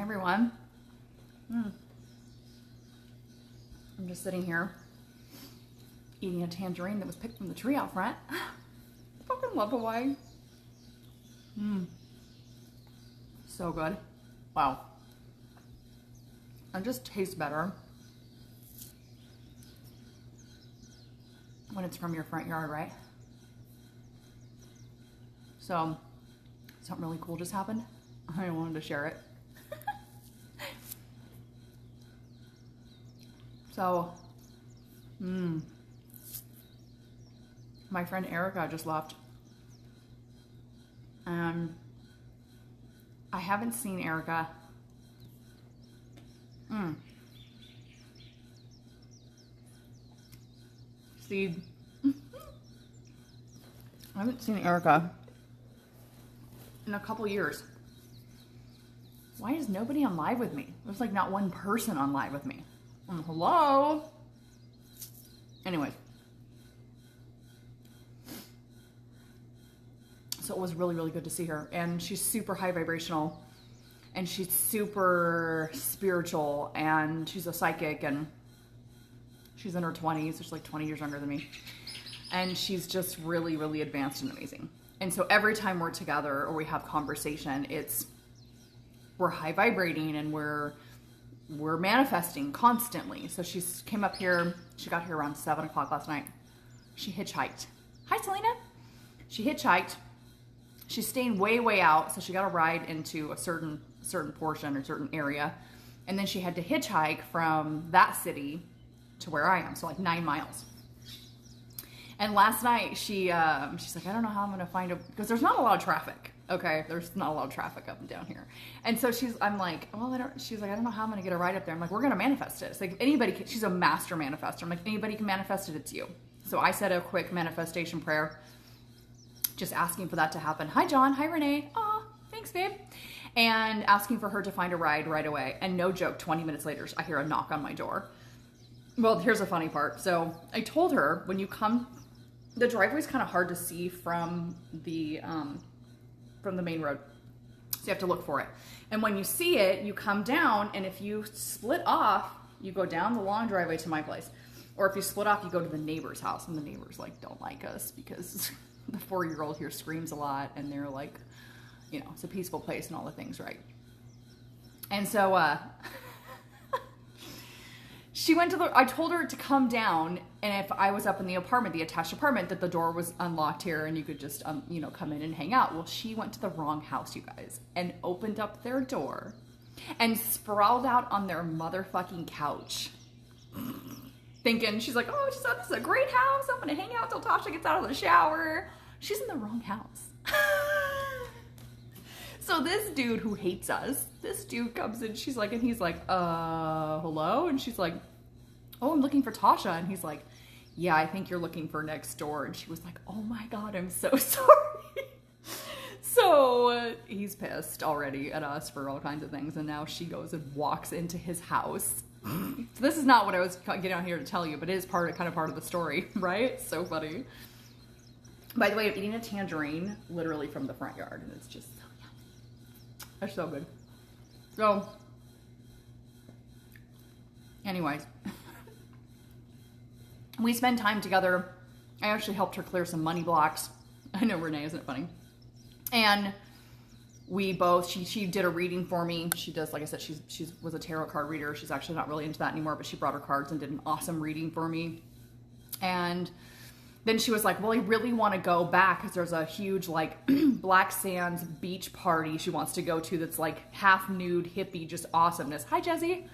everyone. I'm just sitting here eating a tangerine that was picked from the tree out front. Fucking love Hawaii. So good. Wow. It just tastes better when it's from your front yard, right? So, something really cool just happened. I wanted to share it. So, my friend Erica just left. I haven't seen Erica. See, I haven't seen Erica in a couple years. Why is nobody on live with me? There's like not one person on live with me. Hello? Anyways. So it was really, really good to see her. And she's super high vibrational. And she's super spiritual. And she's a psychic. And she's in her 20s. So she's like 20 years younger than me. And she's just really, really advanced and amazing. And so every time we're together or we have conversation, we're high vibrating and we're manifesting constantly. So she came up here. She got here around 7 o'clock last night. She hitchhiked. Hi, Selena. She hitchhiked. She's staying way, way out. So she got a ride into a certain portion or certain area. And then she had to hitchhike from that city to where I am. So like 9 miles. And last night she's like, I don't know how I'm going to find because there's not a lot of traffic. Okay. There's not a lot of traffic up and down here. And so I'm like, well, she's like, I don't know how I'm going to get a ride up there. I'm like, we're going to manifest it. It's like she's a master manifester. I'm like, anybody can manifest it. It's you. So I said a quick manifestation prayer, just asking for that to happen. Hi, John. Hi, Renee. Aw, thanks, babe. And asking for her to find a ride right away. And no joke, 20 minutes later, I hear a knock on my door. Well, here's the funny part. So I told her when you come, the driveway's kind of hard to see from the main road. So you have to look for it. And when you see it, you come down, and if you split off, you go down the long driveway to my place. Or if you split off, you go to the neighbor's house, and the neighbors like don't like us because the 4-year-old here screams a lot, and they're like, it's a peaceful place and all the things, right? And so I told her to come down, and if I was up in the apartment, the attached apartment, that the door was unlocked here and you could just, come in and hang out. Well, she went to the wrong house, you guys, and opened up their door and sprawled out on their motherfucking couch. Thinking, she's like, oh, this is a great house. I'm going to hang out till Tasha gets out of the shower. She's in the wrong house. So this dude who hates us, this dude comes in, he's like, hello? And she's like, oh, I'm looking for Tasha. And he's like, yeah, I think you're looking for next door. And she was like, oh my God, I'm so sorry. So he's pissed already at us for all kinds of things. And now she goes and walks into his house. So this is not what I was getting out here to tell you, but it is kind of part of the story, right? So funny. By the way, I'm eating a tangerine literally from the front yard, and it's just so yummy. They're so good. So, anyways, we spend time together. I actually helped her clear some money blocks. I know, Renee, isn't it funny? And she did a reading for me. She does, like I said, she was a tarot card reader. She's actually not really into that anymore, but she brought her cards and did an awesome reading for me. And then she was like, well, I really want to go back because there's a huge like Black Sands beach party she wants to go to that's like half nude, hippie, just awesomeness. Hi, Jesse.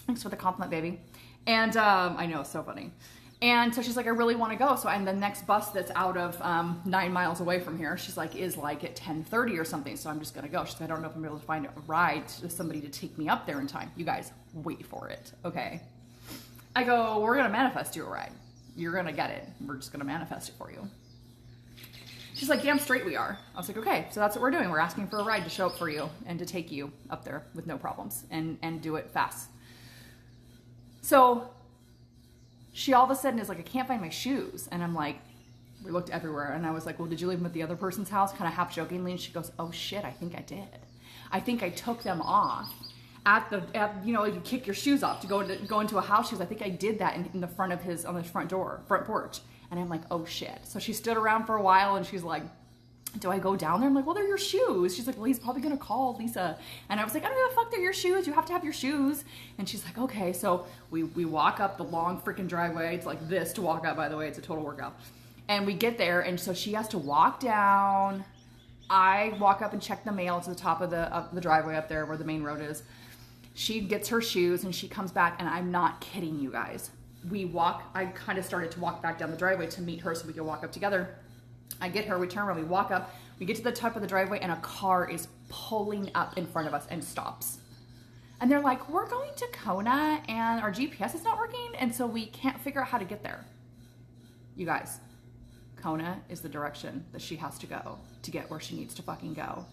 Thanks for the compliment, baby. And I know, so funny. And so she's like, I really want to go. So, and the next bus that's out of 9 miles away from here, she's like, is like at 10:30 or something. So I'm just going to go. She's like, I don't know if I'm able to find a ride to somebody to take me up there in time. You guys, wait for it. Okay. I go, we're going to manifest you a ride. You're going to get it. We're just going to manifest it for you. She's like, damn straight we are. I was like, okay, so that's what we're doing. We're asking for a ride to show up for you and to take you up there with no problems and do it fast. So she all of a sudden is like, I can't find my shoes. And I'm like, we looked everywhere. And I was like, well, did you leave them at the other person's house? Kind of half jokingly. And she goes, oh shit, I think I did. I think I took them off you know, you kick your shoes off to go into a house. She goes, I think I did that in the front of on his front porch. And I'm like, oh shit. So she stood around for a while and she's like, do I go down there? I'm like, well, they're your shoes. She's like, well, he's probably going to call Lisa. And I was like, I don't give a fuck, they're your shoes. You have to have your shoes. And she's like, okay. So we walk up the long freaking driveway. It's like this to walk up, by the way. It's a total workout. And we get there. And so she has to walk down. I walk up and check the mail to the top of the driveway up there where the main road is. She gets her shoes and she comes back, and I'm not kidding you guys. I kind of started to walk back down the driveway to meet her so we could walk up together. I get her, we turn around, we walk up, we get to the top of the driveway, and a car is pulling up in front of us and stops. And they're like, we're going to Kona and our GPS is not working, and so we can't figure out how to get there. You guys, Kona is the direction that she has to go to get where she needs to fucking go.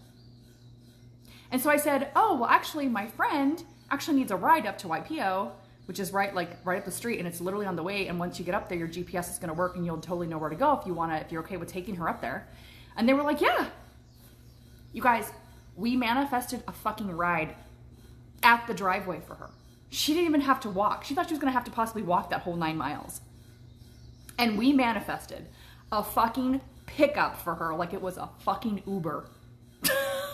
And so I said, oh, well, actually, my friend actually needs a ride up to YPO, which is right up the street, and it's literally on the way. And once you get up there, your GPS is going to work, and you'll totally know where to go if you're okay with taking her up there. And they were like, yeah. You guys, we manifested a fucking ride at the driveway for her. She didn't even have to walk. She thought she was going to have to possibly walk that whole 9 miles. And we manifested a fucking pickup for her like it was a fucking Uber.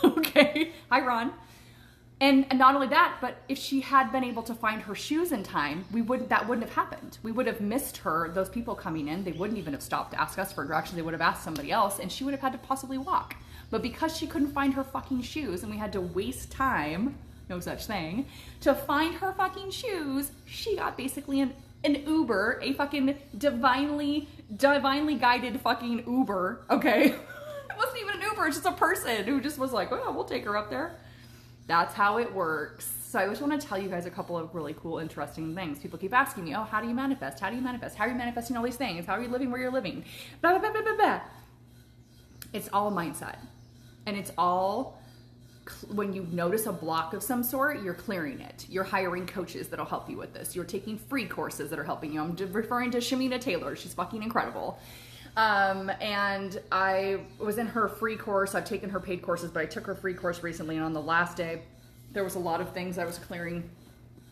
Okay. Hi, Ron. And not only that, but if she had been able to find her shoes in time, that wouldn't have happened. We would have missed her, those people coming in. They wouldn't even have stopped to ask us for directions. They would have asked somebody else, and she would have had to possibly walk. But because she couldn't find her fucking shoes, and we had to waste time, no such thing, to find her fucking shoes, she got basically an Uber, a fucking divinely guided fucking Uber, okay? It wasn't even an Uber, it's just a person who just was like, well, we'll take her up there. That's how it works. So I just want to tell you guys a couple of really cool, interesting things. People keep asking me, oh, how do you manifest? How do you manifest? How are you manifesting all these things? How are you living where you're living? Blah, blah, blah, blah, blah. It's all mindset. And it's all, when you notice a block of some sort, you're clearing it. You're hiring coaches that'll help you with this. You're taking free courses that are helping you. I'm referring to Shamina Taylor. She's fucking incredible. And I was in her free course. I've taken her paid courses, but I took her free course recently. And on the last day, there was a lot of things I was clearing.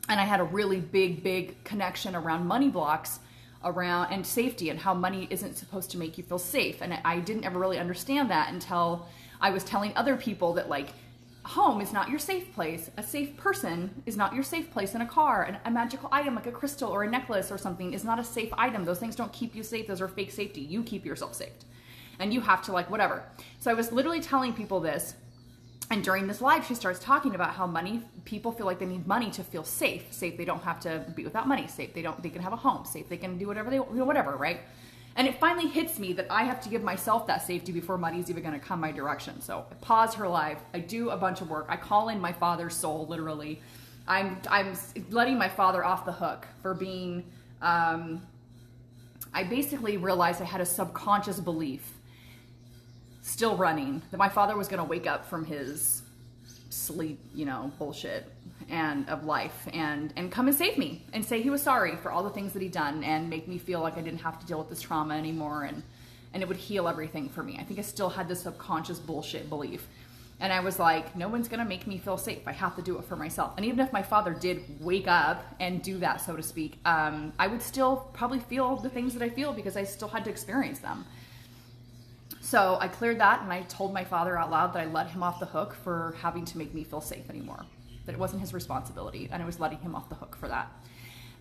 And I had a really big connection around money blocks and safety, and how money isn't supposed to make you feel safe. And I didn't ever really understand that until I was telling other people that, like, home is not your safe place. A safe person is not your safe place in a car. And a magical item like a crystal or a necklace or something is not a safe item. Those things don't keep you safe. Those are fake safety. You keep yourself safe. And you have to, like, whatever. So I was literally telling people this. And during this live, she starts talking about how people feel like they need money to feel safe. Safe they don't have to be without money. Safe they can have a home. Safe they can do whatever they, whatever, right? And it finally hits me that I have to give myself that safety before money's even going to come my direction. So I pause her live. I do a bunch of work. I call in my father's soul, literally. I'm letting my father off the hook for being, I basically realized I had a subconscious belief still running that my father was going to wake up from his sleep, bullshit and of life and come and save me and say he was sorry for all the things that he'd done and make me feel like I didn't have to deal with this trauma anymore, and it would heal everything for me. I think I still had this subconscious bullshit belief. And I was like, no one's going to make me feel safe. I have to do it for myself. And even if my father did wake up and do that, so to speak, I would still probably feel the things that I feel because I still had to experience them. So I cleared that, and I told my father out loud that I let him off the hook for having to make me feel safe anymore. That it wasn't his responsibility, and I was letting him off the hook for that.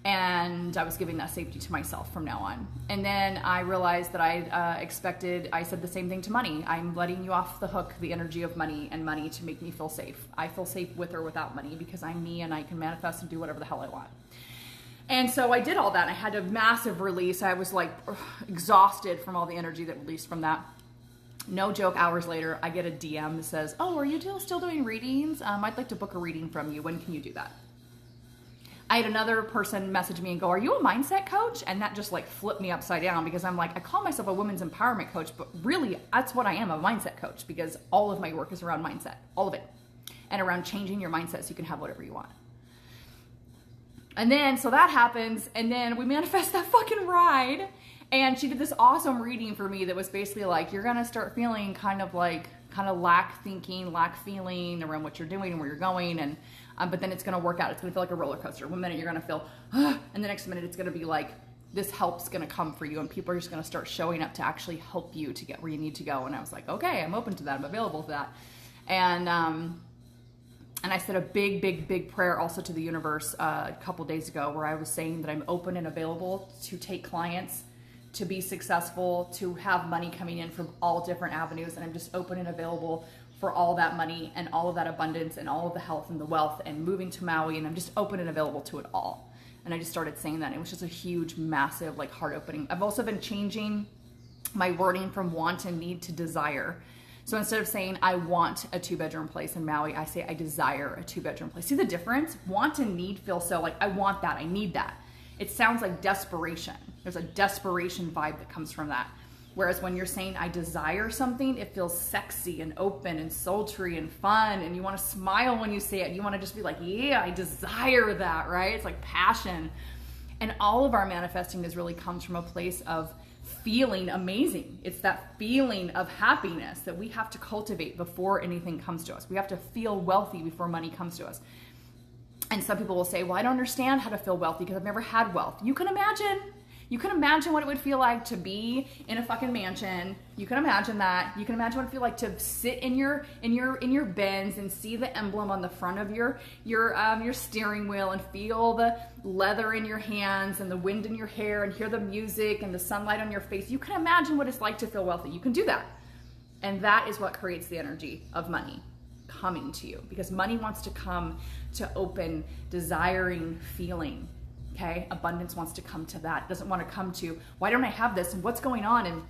And I was giving that safety to myself from now on. And then I realized that I said the same thing to money. I'm letting you off the hook, the energy of money and money to make me feel safe. I feel safe with or without money because I'm me and I can manifest and do whatever the hell I want. And so I did all that, and I had a massive release. I was like exhausted from all the energy that released from that. No joke, hours later, I get a DM that says, oh, are you still doing readings? I'd like to book a reading from you. When can you do that? I had another person message me and go, are you a mindset coach? And that just like flipped me upside down because I'm like, I call myself a women's empowerment coach, but really that's what I am, a mindset coach, because all of my work is around mindset, all of it, and around changing your mindset so you can have whatever you want. And then, so that happens, and then we manifest that fucking ride. And she did this awesome reading for me that was basically like, you're going to start feeling kind of kind of lack thinking, lack feeling around what you're doing and where you're going. And but then it's going to work out. It's going to feel like a roller coaster. One minute you're going to feel, and the next minute it's going to be like, this help's going to come for you, and people are just going to start showing up to actually help you to get where you need to go. And I was like, okay, I'm open to that. I'm available to that. And I said a big, big, big prayer also to the universe a couple days ago, where I was saying that I'm open and available to take clients, to be successful, to have money coming in from all different avenues. And I'm just open and available for all that money and all of that abundance and all of the health and the wealth and moving to Maui. And I'm just open and available to it all. And I just started saying that. It was just a huge, massive, like, heart opening. I've also been changing my wording from want and need to desire. So instead of saying I want a 2-bedroom place in Maui, I say I desire a 2-bedroom place. See the difference? Want and need feel so like I want that, I need that. It sounds like desperation. There's a desperation vibe that comes from that. Whereas when you're saying I desire something, it feels sexy and open and sultry and fun, and you want to smile when you say it. You want to just be like, yeah, I desire that, right? It's like passion. And all of our manifesting is really comes from a place of feeling amazing. It's that feeling of happiness that we have to cultivate before anything comes to us. We have to feel wealthy before money comes to us. And some people will say, well, I don't understand how to feel wealthy because I've never had wealth. You can imagine what it would feel like to be in a fucking mansion. You can imagine that. You can imagine what it feel like to sit in your Benz and see the emblem on the front of your steering wheel and feel the leather in your hands and the wind in your hair and hear the music and the sunlight on your face. You can imagine what it's like to feel wealthy. You can do that. And that is what creates the energy of money coming to you, because money wants to come to open, desiring feeling. Okay, abundance wants to come to that. It doesn't want to come to, why don't I have this and what's going on and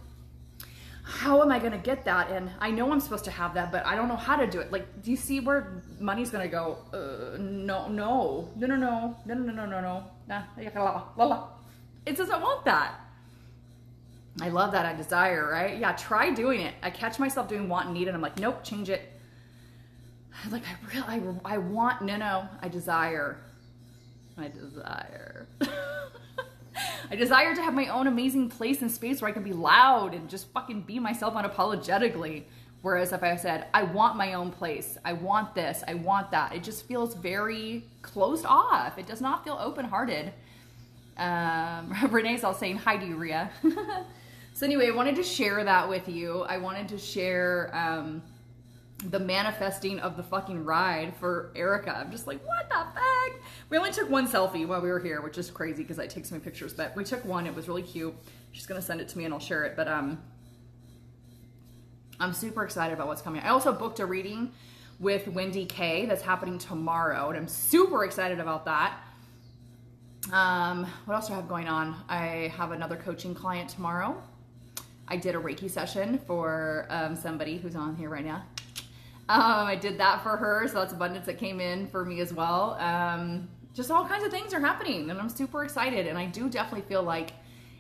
how am I going to get that? And I know I'm supposed to have that, but I don't know how to do it. Like, do you see where money's going to go? No. Nah, it doesn't want that. I love that. I desire, right? Yeah, try doing it. I catch myself doing want and need, and I'm like, nope, change it. Like, I want, no, I desire. I desire to have my own amazing place and space where I can be loud and just fucking be myself unapologetically. Whereas if I said, I want my own place, I want this, I want that, it just feels very closed off. It does not feel open-hearted. Renee's all saying, hi to you, Rhea. So anyway, I wanted to share that with you. I wanted to share the manifesting of the fucking ride for Erica. I'm just like, what the fuck? We only took one selfie while we were here, which is crazy because I take so many pictures, but we took one. It was really cute. She's going to send it to me and I'll share it. But I'm super excited about what's coming. I also booked a reading with Wendy K that's happening tomorrow, and I'm super excited about that. What else do I have going on? I have another coaching client tomorrow. I did a Reiki session for somebody who's on here right now. I did that for her, so that's abundance that came in for me as well. Just all kinds of things are happening, and I'm super excited. And I do definitely feel like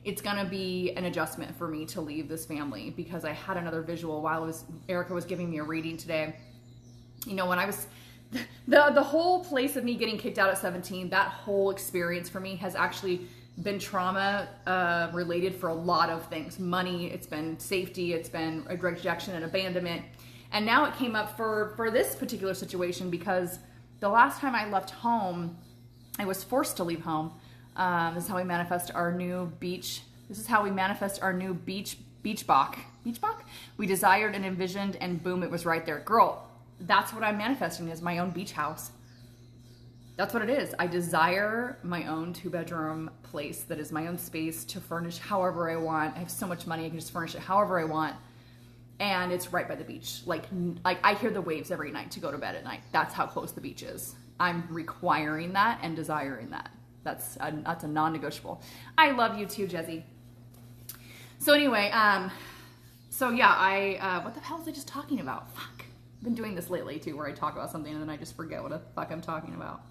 it's gonna be an adjustment for me to leave this family, because I had another visual while Erica was giving me a reading today. You know, when I was the whole place of me getting kicked out at 17, that whole experience for me has actually been trauma related for a lot of things. Money, it's been safety, it's been rejection and abandonment. And now it came up for this particular situation because the last time I left home, I was forced to leave home. This is how we manifest our new beach. This is how we manifest our new beach bach. Beach bach? We desired and envisioned, and boom, it was right there. Girl, that's what I'm manifesting, is my own beach house. That's what it is. I desire my own 2-bedroom place that is my own space to furnish however I want. I have so much money, I can just furnish it however I want. And it's right by the beach. Like I hear the waves every night to go to bed at night. That's how close the beach is. I'm requiring that and desiring that. That's a non-negotiable. I love you too, Jezzy. So anyway, so yeah, what the hell was I just talking about? Fuck. I've been doing this lately too, where I talk about something and then I just forget what the fuck I'm talking about.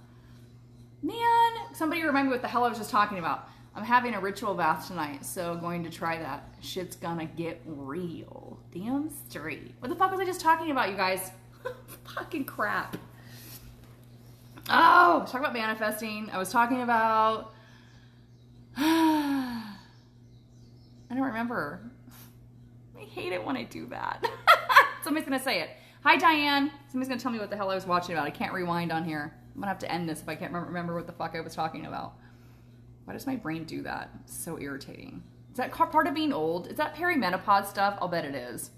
Man, somebody remind me what the hell I was just talking about. I'm having a ritual bath tonight, so going to try that. Shit's gonna get real. Damn straight. What the fuck was I just talking about, you guys? Fucking crap. Oh, I was talking about manifesting. I was talking about... I don't remember. I hate it when I do that. Somebody's going to say it. Hi, Diane. Somebody's going to tell me what the hell I was watching about. I can't rewind on here. I'm going to have to end this if I can't remember what the fuck I was talking about. Why does my brain do that? It's so irritating. Is that part of being old? Is that perimenopause stuff? I'll bet it is.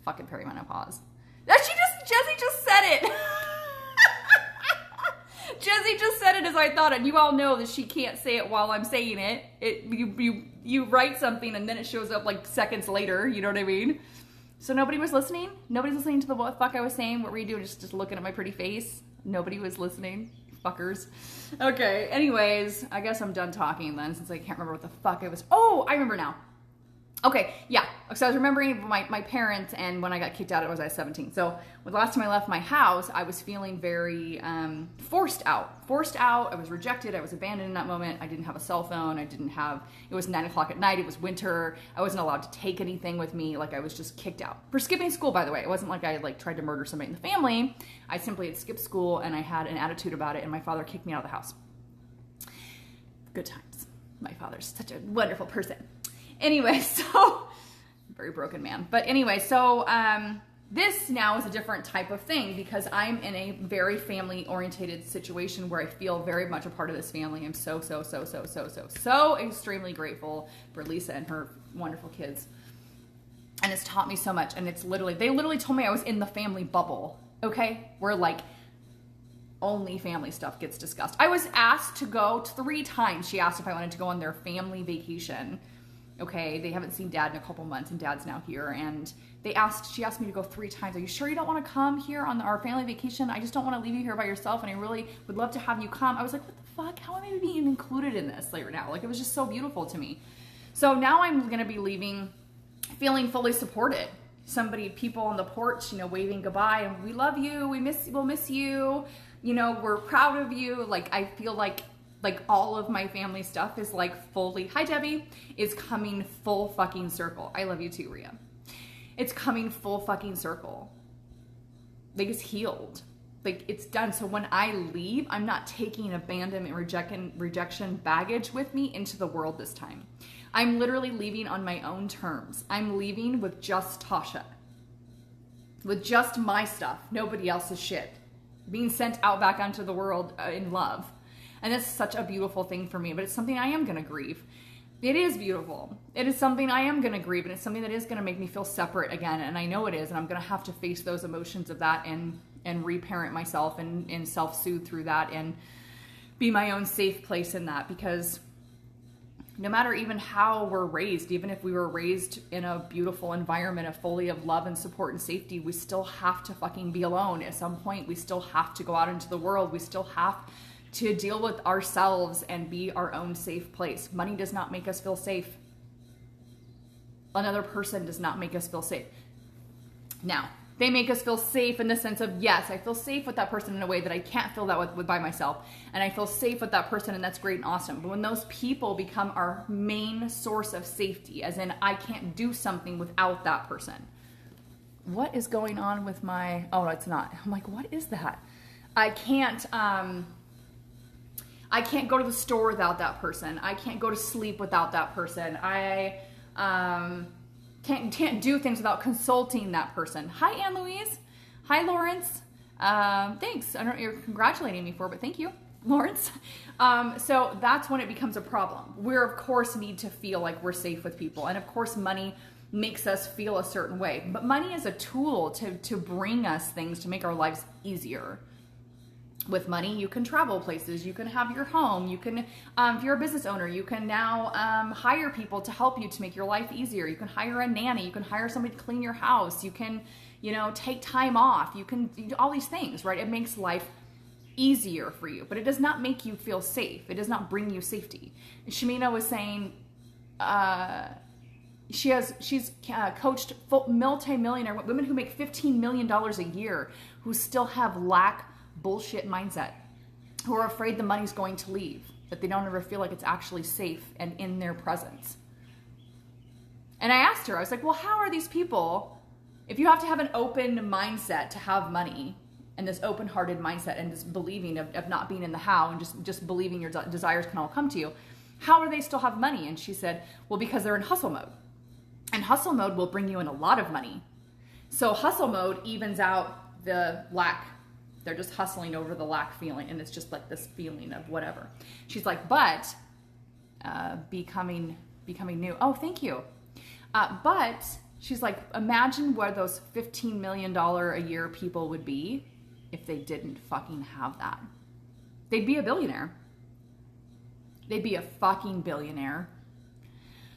Fucking perimenopause. Jessie just said it. Jessie just said it as I thought it. You all know that she can't say it while I'm saying it. You write something and then it shows up like seconds later. You know what I mean? So nobody was listening? Nobody's listening to the what the fuck I was saying? What were you doing? Just looking at my pretty face? Nobody was listening? Fuckers. Okay, anyways, I guess I'm done talking then since I can't remember what the fuck I was... Oh, I remember now. Okay, yeah. So I was remembering my parents, and when I got kicked out, I was 17. So the last time I left my house, I was feeling very forced out. I was rejected. I was abandoned in that moment. I didn't have a cell phone. It was 9 o'clock at night. It was winter. I wasn't allowed to take anything with me. Like, I was just kicked out. For skipping school, by the way. It wasn't like I tried to murder somebody in the family. I simply had skipped school, and I had an attitude about it, and my father kicked me out of the house. Good times. My father's such a wonderful person. Anyway, so, very broken man. But anyway, so this now is a different type of thing because I'm in a very family-oriented situation where I feel very much a part of this family. I'm so extremely grateful for Lisa and her wonderful kids. And it's taught me so much. And they literally told me I was in the family bubble, okay? Where like only family stuff gets discussed. I was asked to go 3 times. She asked if I wanted to go on their family vacation. Okay, they haven't seen Dad in a couple months, and Dad's now here, and she asked me to go 3 times. Are you sure you don't want to come here on our family vacation? I just don't want to leave you here by yourself, and I really would love to have you come. I was like, what the fuck? How am I being included in this right now? Like, it was just so beautiful to me. So now I'm going to be leaving feeling fully supported. People on the porch, waving goodbye, and we love you, we'll miss you, we're proud of you. Like, I feel like all of my family stuff is like fully, hi Debbie, is coming full fucking circle. I love you too, Rhea. It's coming full fucking circle. Like, it's healed. Like, it's done. So when I leave, I'm not taking abandonment, rejection baggage with me into the world this time. I'm literally leaving on my own terms. I'm leaving with just Tasha. With just my stuff. Nobody else's shit. Being sent out back onto the world in love. And that's such a beautiful thing for me, but it's something I am going to grieve. It is beautiful. It is something I am going to grieve, and it's something that is going to make me feel separate again, and I know it is, and I'm going to have to face those emotions of that and reparent myself and self-soothe through that and be my own safe place in that, because no matter even how we're raised, even if we were raised in a beautiful environment fully of love and support and safety, we still have to fucking be alone. At some point, we still have to go out into the world. We still have to deal with ourselves and be our own safe place. Money does not make us feel safe. Another person does not make us feel safe. Now, they make us feel safe in the sense of, yes, I feel safe with that person in a way that I can't feel that with by myself. And I feel safe with that person, and that's great and awesome. But when those people become our main source of safety, as in I can't do something without that person. What is going on with my... Oh, no, it's not. I'm like, what is that? I can't go to the store without that person. I can't go to sleep without that person. I can't do things without consulting that person. Hi, Anne Louise. Hi, Lawrence. Thanks. I don't know what you're congratulating me for, but thank you, Lawrence. So that's when it becomes a problem. We, of course, need to feel like we're safe with people. And, of course, money makes us feel a certain way. But money is a tool to bring us things, to make our lives easier. With money, you can travel places, you can have your home, you can, if you're a business owner, you can now hire people to help you to make your life easier. You can hire a nanny, you can hire somebody to clean your house, you can, take time off, you can do all these things, right? It makes life easier for you, but it does not make you feel safe. It does not bring you safety. Shamina was saying she's coached multi-millionaire women who make $15 million a year who still have bullshit mindset, who are afraid the money's going to leave, that they don't ever feel like it's actually safe and in their presence. And I asked her, I was like, well, how are these people, if you have to have an open mindset to have money, and this open-hearted mindset and this believing of not being in the how and just believing your desires can all come to you, how do they still have money? And she said, well, because they're in hustle mode. And hustle mode will bring you in a lot of money. So hustle mode evens out the lack. They're just hustling over the lack feeling, and it's just like this feeling of whatever. She's like, but becoming new. Oh, thank you. But she's like, imagine where those $15 million a year people would be if they didn't fucking have that. They'd be a billionaire. They'd be a fucking billionaire.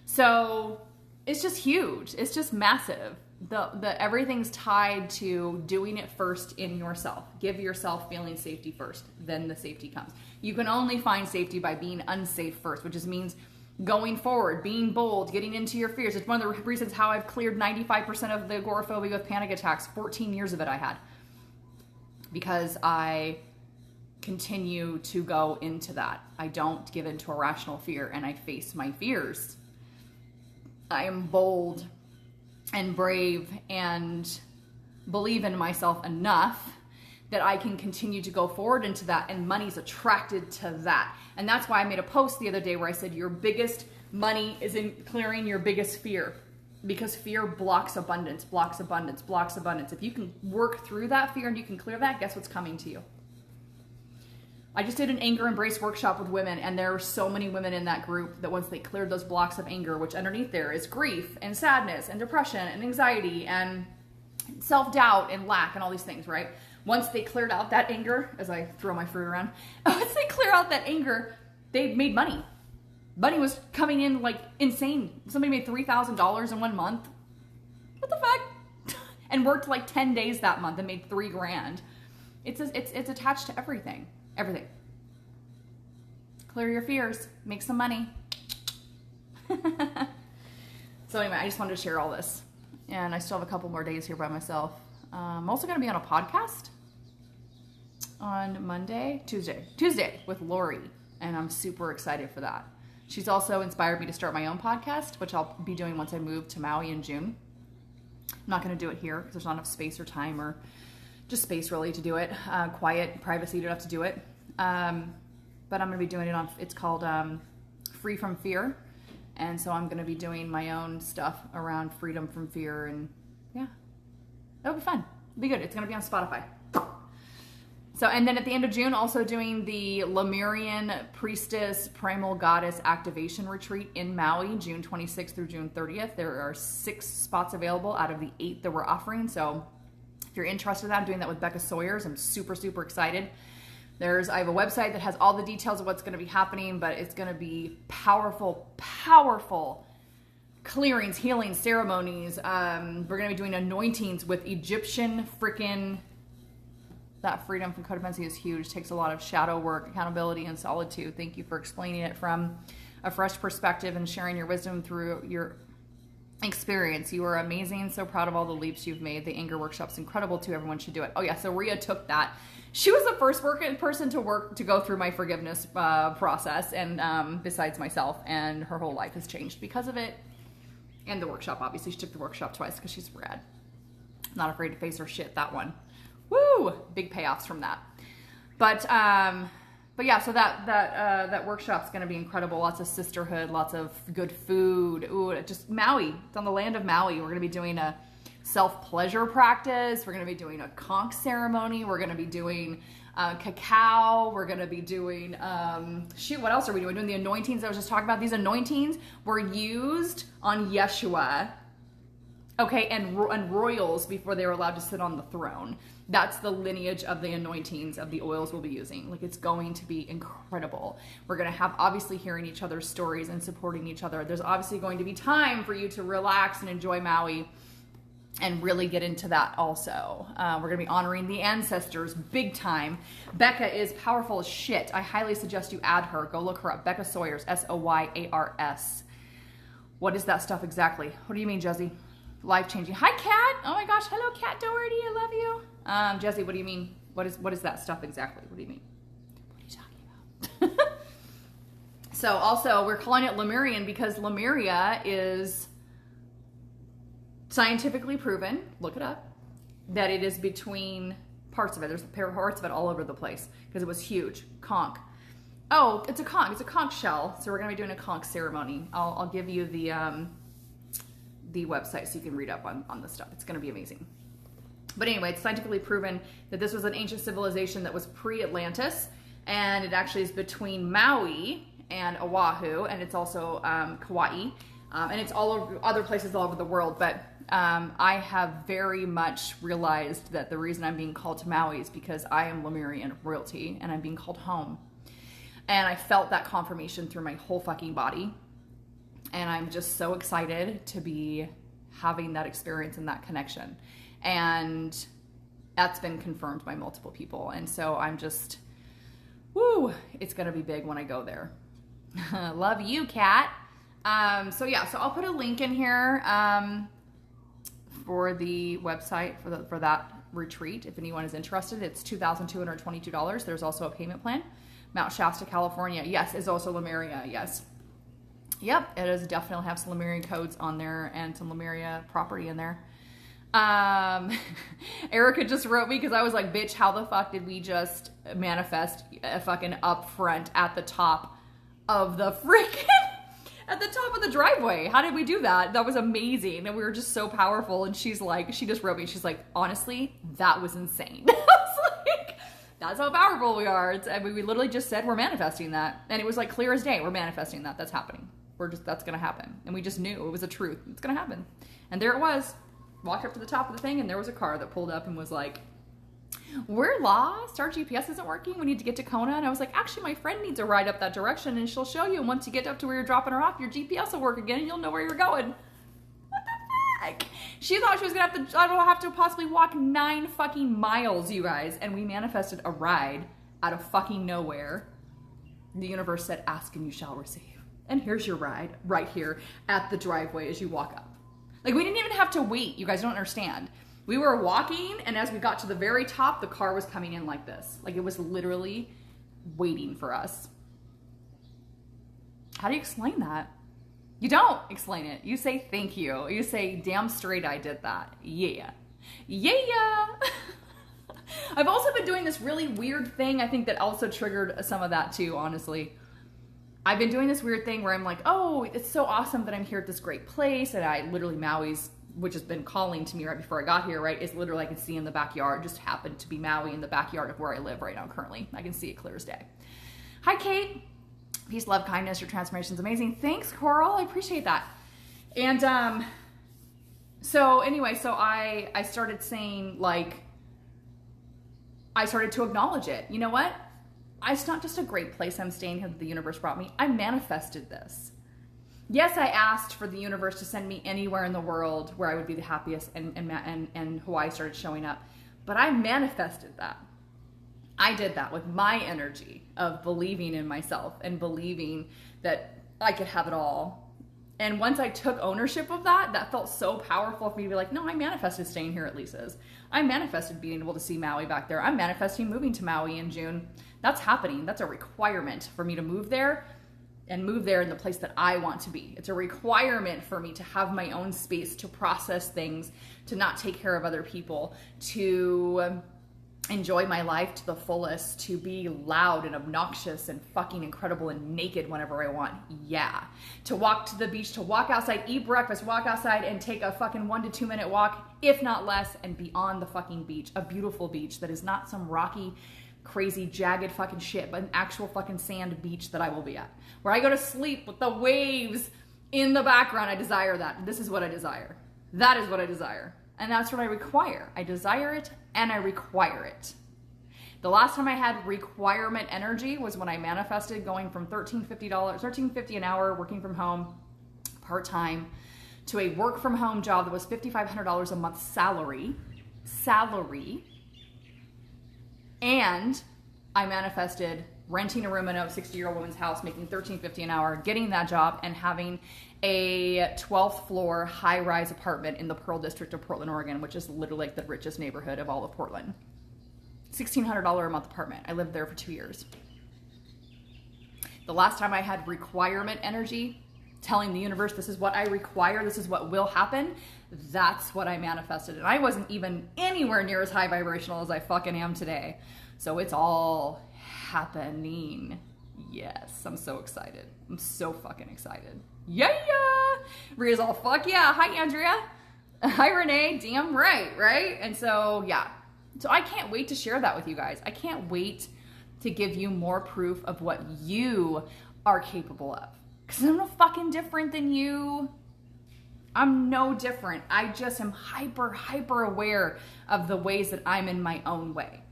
So it's just huge. It's just massive. The everything's tied to doing it first in yourself. Give yourself feeling safety first, then the safety comes. You can only find safety by being unsafe first, which just means going forward, being bold, getting into your fears. It's one of the reasons how I've cleared 95% of the agoraphobia with panic attacks. 14 years of it I had. Because I continue to go into that. I don't give into irrational fear, and I face my fears. I am bold and brave and believe in myself enough that I can continue to go forward into that, and money's attracted to that. And that's why I made a post the other day where I said your biggest money is in clearing your biggest fear, because fear blocks abundance, blocks abundance, blocks abundance. If you can work through that fear and you can clear that, guess what's coming to you? I just did an anger embrace workshop with women, and there were so many women in that group that once they cleared those blocks of anger, which underneath there is grief and sadness and depression and anxiety and self-doubt and lack and all these things, right? Once they cleared out that anger, as I throw my fruit around, once they clear out that anger, they made money. Money was coming in like insane. Somebody made $3,000 in 1 month. What the fuck? And worked like 10 days that month and made $3,000. It's attached to everything. Everything. Clear your fears. Make some money. So anyway, I just wanted to share all this. And I still have a couple more days here by myself. I'm also going to be on a podcast on Tuesday with Lori. And I'm super excited for that. She's also inspired me to start my own podcast, which I'll be doing once I move to Maui in June. I'm not going to do it here because there's not enough space or time or just space really to do it. Quiet, privacy enough to do it. But I'm going to be doing it on, it's called Free from Fear. And so I'm going to be doing my own stuff around freedom from fear. And yeah, it'll be fun. It'll be good. It's going to be on Spotify. So, and then at the end of June, also doing the Lemurian Priestess Primal Goddess Activation Retreat in Maui, June 26th through June 30th. There are 6 spots available out of the 8 that we're offering. So if you're interested in that, I'm doing that with Becca Sawyers. I'm super, super excited. I have a website that has all the details of what's going to be happening, but it's going to be powerful, powerful clearings, healing ceremonies. We're going to be doing anointings with Egyptian freaking... That freedom from codependency is huge. It takes a lot of shadow work, accountability, and solitude. Thank you for explaining it from a fresh perspective and sharing your wisdom through your experience. You are amazing. So proud of all the leaps you've made. The anger workshop's incredible too. Everyone should do it. Oh yeah, so Rhea took that. She was the first person to go through my forgiveness process, and besides myself, and her whole life has changed because of it. And the workshop, obviously, she took the workshop twice because she's rad. Not afraid to face her shit. That one. Woo! Big payoffs from that. But yeah, so that workshop's going to be incredible. Lots of sisterhood, lots of good food. Ooh, just Maui. It's on the land of Maui. We're going to be doing a self-pleasure practice. We're going to be doing a conch ceremony. We're going to be doing cacao. We're going to be doing, what else are we doing? Doing the anointings I was just talking about. These anointings were used on Yeshua. Okay, and royals before they were allowed to sit on the throne. That's the lineage of the anointings of the oils we'll be using. Like, it's going to be incredible. We're going to have, obviously, hearing each other's stories and supporting each other. There's obviously going to be time for you to relax and enjoy Maui and really get into that also. We're going to be honoring the ancestors big time. Becca is powerful as shit. I highly suggest you add her. Go look her up. Becca Sawyers, Soyars. What is that stuff exactly? What do you mean, Jesse? Life-changing. Hi, Kat. Oh my gosh. Hello, Kat Doherty. I love you. Jesse, what do you mean? What is that stuff exactly? What do you mean? What are you talking about? So also, we're calling it Lemurian because Lemuria is scientifically proven, look it up, that it is between parts of it. There's parts of it all over the place because it was huge. Conch. Oh, it's a conch. It's a conch shell. So we're going to be doing a conch ceremony. I'll give you the website so you can read up on the stuff. It's going to be amazing. But anyway, it's scientifically proven that this was an ancient civilization that was pre-Atlantis, and it actually is between Maui and Oahu, and it's also Kauai, and it's all over other places all over the world. But I have very much realized that the reason I'm being called to Maui is because I am Lemurian royalty, and I'm being called home. And I felt that confirmation through my whole fucking body, and I'm just so excited to be having that experience and that connection. And that's been confirmed by multiple people. And so I'm just, woo, it's going to be big when I go there. Love you, Kat. So yeah, so I'll put a link in here for the website for that retreat. If anyone is interested, it's $2,222. There's also a payment plan. Mount Shasta, California. Yes, is also Lemuria. Yes. Yep, it does definitely have some Lemurian codes on there and some Lemuria property in there. Erica just wrote me because I was like, bitch, how the fuck did we just manifest a fucking up front at the top of the freaking, at the top of the driveway? How did we do that? That was amazing. And we were just so powerful. And she's like, she just wrote me, she's like, honestly, that was insane. I was like, that's how powerful we are. I mean, we literally just said we're manifesting that. And it was like clear as day. We're manifesting that. That's happening. That's going to happen. And we just knew it was a truth. It's going to happen. And there it was. Walked up to the top of the thing, and there was a car that pulled up and was like, we're lost. Our GPS isn't working. We need to get to Kona. And I was like, actually, my friend needs a ride up that direction, and she'll show you. And once you get up to where you're dropping her off, your GPS will work again, and you'll know where you're going. What the fuck? She thought she was going to have to possibly walk 9 fucking miles, you guys. And we manifested a ride out of fucking nowhere. The universe said, ask and you shall receive. And here's your ride right here at the driveway as you walk up. Like, we didn't even have to wait. You guys don't understand. We were walking, and as we got to the very top, the car was coming in like this. Like, it was literally waiting for us. How do you explain that? You don't explain it. You say thank you. You say, damn straight I did that. Yeah. Yeah. I've also been doing this really weird thing. I think that also triggered some of that too, honestly. I've been doing this weird thing where I'm like, oh, it's so awesome that I'm here at this great place. And I literally, Maui's, which has been calling to me right before I got here, right, is literally I can see in the backyard. Just happened to be Maui in the backyard of where I live right now currently. I can see it clear as day. Hi, Kate. Peace, love, kindness. Your transformation is amazing. Thanks, Coral. I appreciate that. And so anyway, so I started saying, like, I started to acknowledge it. You know what? It's not just a great place I'm staying here that the universe brought me. I manifested this. Yes, I asked for the universe to send me anywhere in the world where I would be the happiest, and Hawaii started showing up. But I manifested that. I did that with my energy of believing in myself and believing that I could have it all. And once I took ownership of that, that felt so powerful for me to be like, no, I manifested staying here at Lisa's. I manifested being able to see Maui back there. I'm manifesting moving to Maui in June. That's happening. That's a requirement for me to move there and move there in the place that I want to be. It's a requirement for me to have my own space to process things, to not take care of other people, to enjoy my life to the fullest, to be loud and obnoxious and fucking incredible and naked whenever I want. Yeah. To walk to the beach, to walk outside, eat breakfast, walk outside and take a fucking 1 to 2 minute walk, if not less, and be on the fucking beach. A beautiful beach that is not some rocky, crazy, jagged fucking shit, but an actual fucking sand beach that I will be at. Where I go to sleep with the waves in the background. I desire that. This is what I desire. That is what I desire. And that's what I require. I desire it and I require it. The last time I had requirement energy was when I manifested going from $13.50 an hour working from home part-time to a work from home job that was $5,500 a month salary. And I manifested renting a room in a 60-year-old woman's house, making $13.50 an hour, getting that job, and having a 12th floor high-rise apartment in the Pearl District of Portland, Oregon, which is literally like the richest neighborhood of all of Portland. $1,600 a month apartment. I lived there for 2 years. The last time I had requirement energy, telling the universe, this is what I require, this is what will happen, that's what I manifested. And I wasn't even anywhere near as high vibrational as I fucking am today. So it's all happening. Yes, I'm so excited. I'm so fucking excited. Yeah! Ria's all, fuck yeah. Hi, Andrea. Hi, Renee. Damn right, right? And so, yeah. So I can't wait to share that with you guys. I can't wait to give you more proof of what you are capable of. Because I'm no fucking different than you. I'm no different. I just am hyper aware of the ways that I'm in my own way.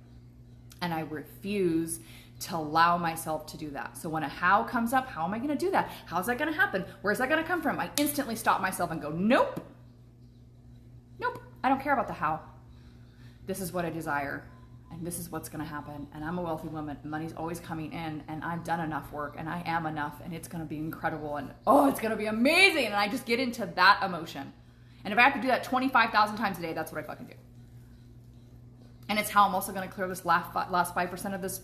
And I refuse to allow myself to do that. So when a how comes up, how am I going to do that? How's that going to happen? Where's that going to come from? I instantly stop myself and go, nope. Nope. I don't care about the how. This is what I desire. And this is what's going to happen. And I'm a wealthy woman. Money's always coming in. And I've done enough work. And I am enough. And it's going to be incredible. And oh, it's going to be amazing. And I just get into that emotion. And if I have to do that 25,000 times a day, that's what I fucking do. And it's how I'm also going to clear this last 5% of this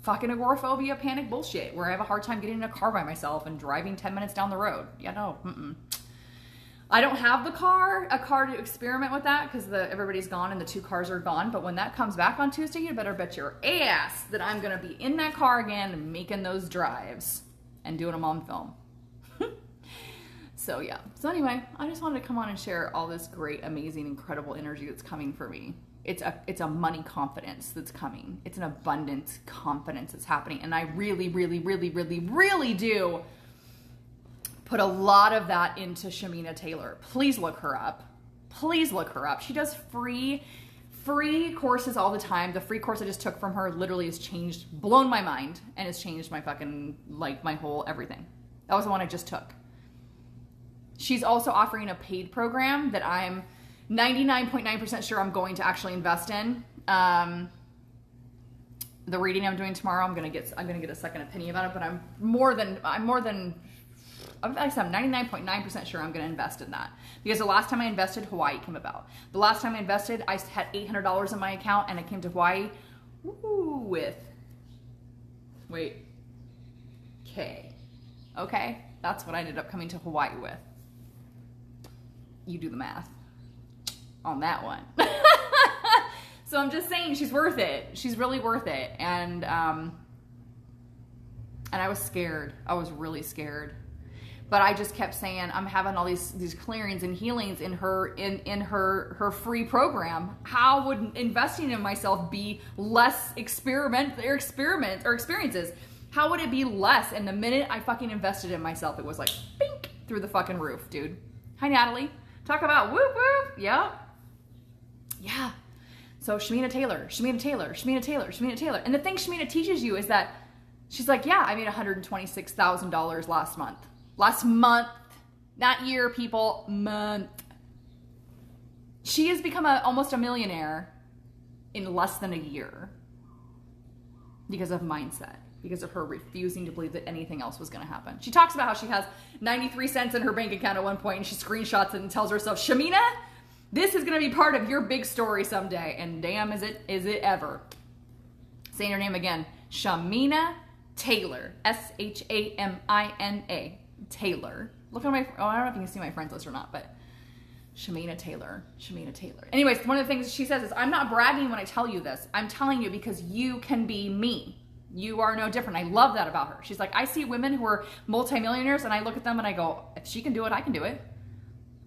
fucking agoraphobia panic bullshit where I have a hard time getting in a car by myself and driving 10 minutes down the road. Yeah, no. I don't have a car to experiment with that because everybody's gone and the 2 cars are gone. But when that comes back on Tuesday, you better bet your ass that I'm going to be in that car again and making those drives and doing them on film. So yeah. So anyway, I just wanted to come on and share all this great, amazing, incredible energy that's coming for me. It's a money confidence that's coming. It's an abundance confidence that's happening. And I really do put a lot of that into Shamina Taylor. Please look her up. Please look her up. She does free courses all the time. The free course I just took from her literally has blown my mind and has changed my fucking, like, my whole everything. That was the one I just took. She's also offering a paid program that I'm 99.9% sure I'm going to actually invest in. The reading I'm doing tomorrow, I'm gonna get a second opinion about it, but I'm 99.9% sure I'm gonna invest in that. Because the last time I invested, Hawaii came about. The last time I invested, I had $800 in my account and I came to Hawaii with K. Okay? That's what I ended up coming to Hawaii with. You do the math on that one. So I'm just saying she's worth it. She's really worth it. And I was scared. I was really scared. But I just kept saying, I'm having all these clearings and healings in her free program. How would investing in myself be less experiences? How would it be less? And the minute I fucking invested in myself, it was like bink through the fucking roof, dude. Hi, Natalie. Talk about whoop whoop. Yeah. Yeah. So Shamina Taylor. And the thing Shamina teaches you is that she's like, yeah, I made $126,000 last month. Last month. Not year, people. Month. She has become almost a millionaire in less than a year because of mindset. Because of her refusing to believe that anything else was going to happen. She talks about how she has 93 cents in her bank account at one point and she screenshots it and tells herself, Shamina, this is going to be part of your big story someday. And damn, is it ever. Saying her name again. Shamina Taylor. Shamina. Taylor. Look at I don't know if you can see my friends list or not, but Shamina Taylor. Anyways, one of the things she says is, I'm not bragging when I tell you this. I'm telling you because you can be me. You are no different. I love that about her. She's like, I see women who are multimillionaires and I look at them and I go, if she can do it, I can do it.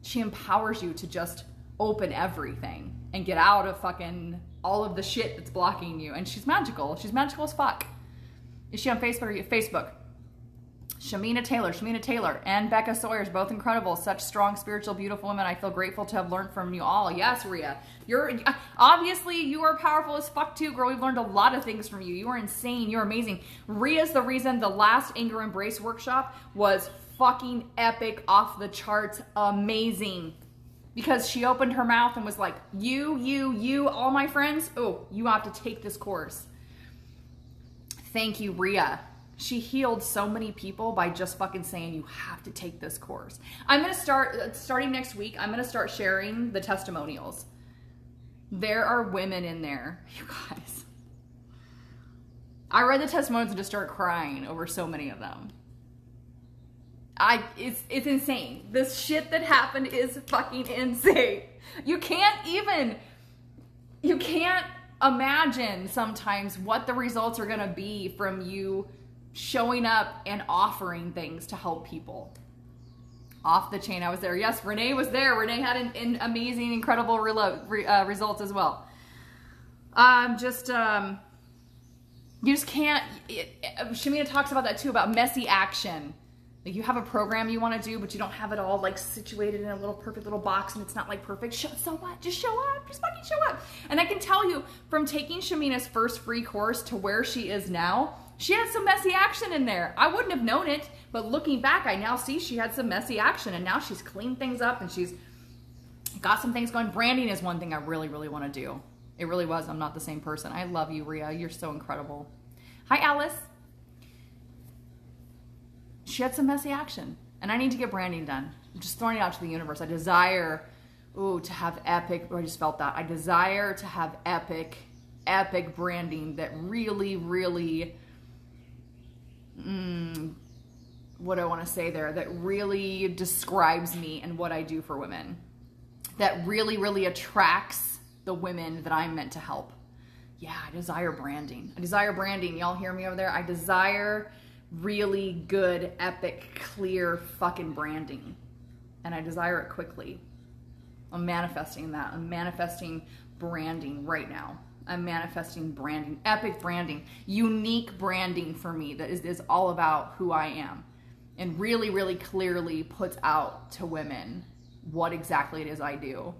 She empowers you to just open everything and get out of fucking all of the shit that's blocking you. And she's magical. She's magical as fuck. Is she on Facebook? Facebook. Shamina Taylor and Becca Sawyer's both incredible. Such strong, spiritual, beautiful women. I feel grateful to have learned from you all. Yes, Rhea. Obviously you are powerful as fuck too, girl. We've learned a lot of things from you. You are insane. You're amazing. Rhea's the reason the last Anger Embrace workshop was fucking epic, off the charts, amazing. Because she opened her mouth and was like, you, all my friends, oh, you have to take this course. Thank you, Rhea. She healed so many people by just fucking saying, you have to take this course. I'm going to starting next week, I'm going to start sharing the testimonials. There are women in there, you guys. I read the testimonials and just started crying over so many of them. It's insane. This shit that happened is fucking insane. You can't imagine sometimes what the results are going to be from you showing up and offering things to help people. Off the chain. I was there. Yes, Renee was there. Renee had an amazing, incredible results as well. You just can't. Shamina talks about that too, about messy action. Like you have a program you want to do, but you don't have it all like situated in a little perfect little box, and it's not like perfect. So what? Just show up. Just fucking show up. And I can tell you from taking Shamina's first free course to where she is now, she had some messy action in there. I wouldn't have known it, but looking back, I now see she had some messy action, and now she's cleaned things up and she's got some things going. Branding is one thing I really, really want to do. It really was. I'm not the same person. I love you, Rhea. You're so incredible. Hi, Alice. She had some messy action, and I need to get branding done. I'm just throwing it out to the universe. I desire, to have epic, I just felt that. I desire to have epic branding that really, really, what do I want to say there? That really describes me and what I do for women. That really, really attracts the women that I'm meant to help. Yeah, I desire branding. I desire branding. Y'all hear me over there? I desire really good, epic, clear fucking branding. And I desire it quickly. I'm manifesting that. I'm manifesting branding right now. I'm manifesting branding, epic branding, unique branding for me that is all about who I am and really, really clearly puts out to women what exactly it is I do.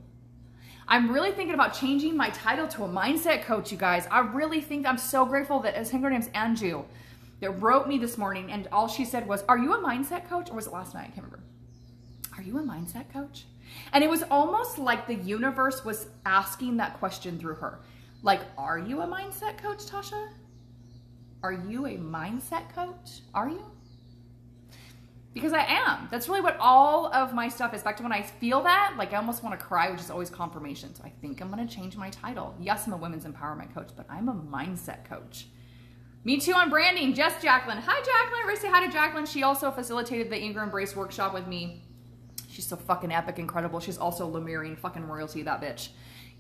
I'm really thinking about changing my title to a mindset coach, you guys. I really think I'm so grateful that, I think her name's Anju, that wrote me this morning, and all she said was, are you a mindset coach? Or was it last night? I can't remember. Are you a mindset coach? And it was almost like the universe was asking that question through her. Like, are you a mindset coach, Tasha? Are you a mindset coach? Are you? Because I am. That's really what all of my stuff is. Back to when I feel that, like I almost want to cry, which is always confirmation. So I think I'm going to change my title. Yes, I'm a women's empowerment coach, but I'm a mindset coach. Me too on branding. Jess Jacqueline. Hi, Jacqueline. Everybody say hi to Jacqueline. She also facilitated the Anger Embrace workshop with me. She's so fucking epic, incredible. She's also Lemurian fucking royalty, that bitch.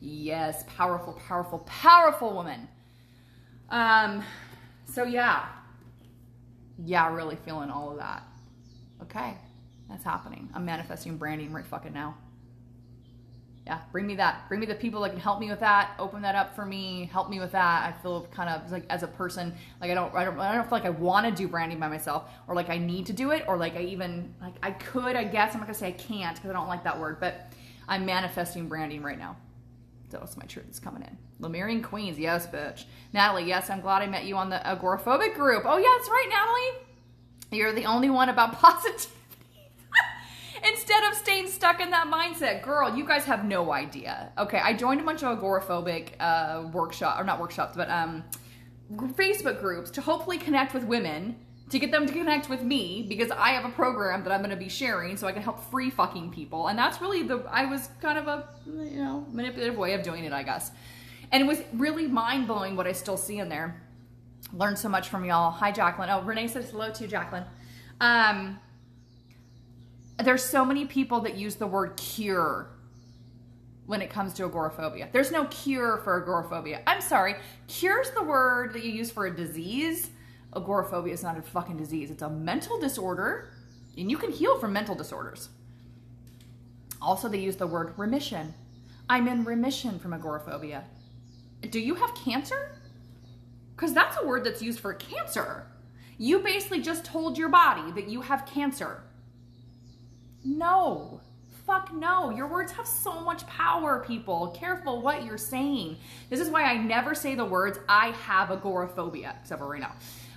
Yes, powerful, powerful, powerful woman. So yeah, really feeling all of that. Okay, that's happening. I'm manifesting branding right fucking now. Yeah, bring me that. Bring me the people that can help me with that. Open that up for me. Help me with that. I feel kind of like as a person, like I don't feel like I want to do branding by myself, or like I need to do it, or like I could. I guess I'm not gonna say I can't because I don't like that word, but I'm manifesting branding right now. So that's my truth is coming in. Lemurian Queens, yes, bitch. Natalie, yes, I'm glad I met you on the agoraphobic group. Oh yeah, that's right, Natalie. You're the only one about positivity. Instead of staying stuck in that mindset. Girl, you guys have no idea. Okay, I joined a bunch of agoraphobic Facebook groups to hopefully connect with women, to get them to connect with me, because I have a program that I'm going to be sharing so I can help free fucking people. And that's really I was kind of a, manipulative way of doing it, I guess. And it was really mind-blowing what I still see in there. Learned so much from y'all. Hi, Jacqueline. Oh, Renee says hello to Jacqueline. There's so many people that use the word cure when it comes to agoraphobia. There's no cure for agoraphobia. I'm sorry. Cure's the word that you use for a disease. Agoraphobia is not a fucking disease. It's a mental disorder, and you can heal from mental disorders. Also, they use the word remission. I'm in remission from agoraphobia. Do you have cancer? Because that's a word that's used for cancer. You basically just told your body that you have cancer. No. Fuck no. Your words have so much power, people. Careful what you're saying. This is why I never say the words, I have agoraphobia, except for right now.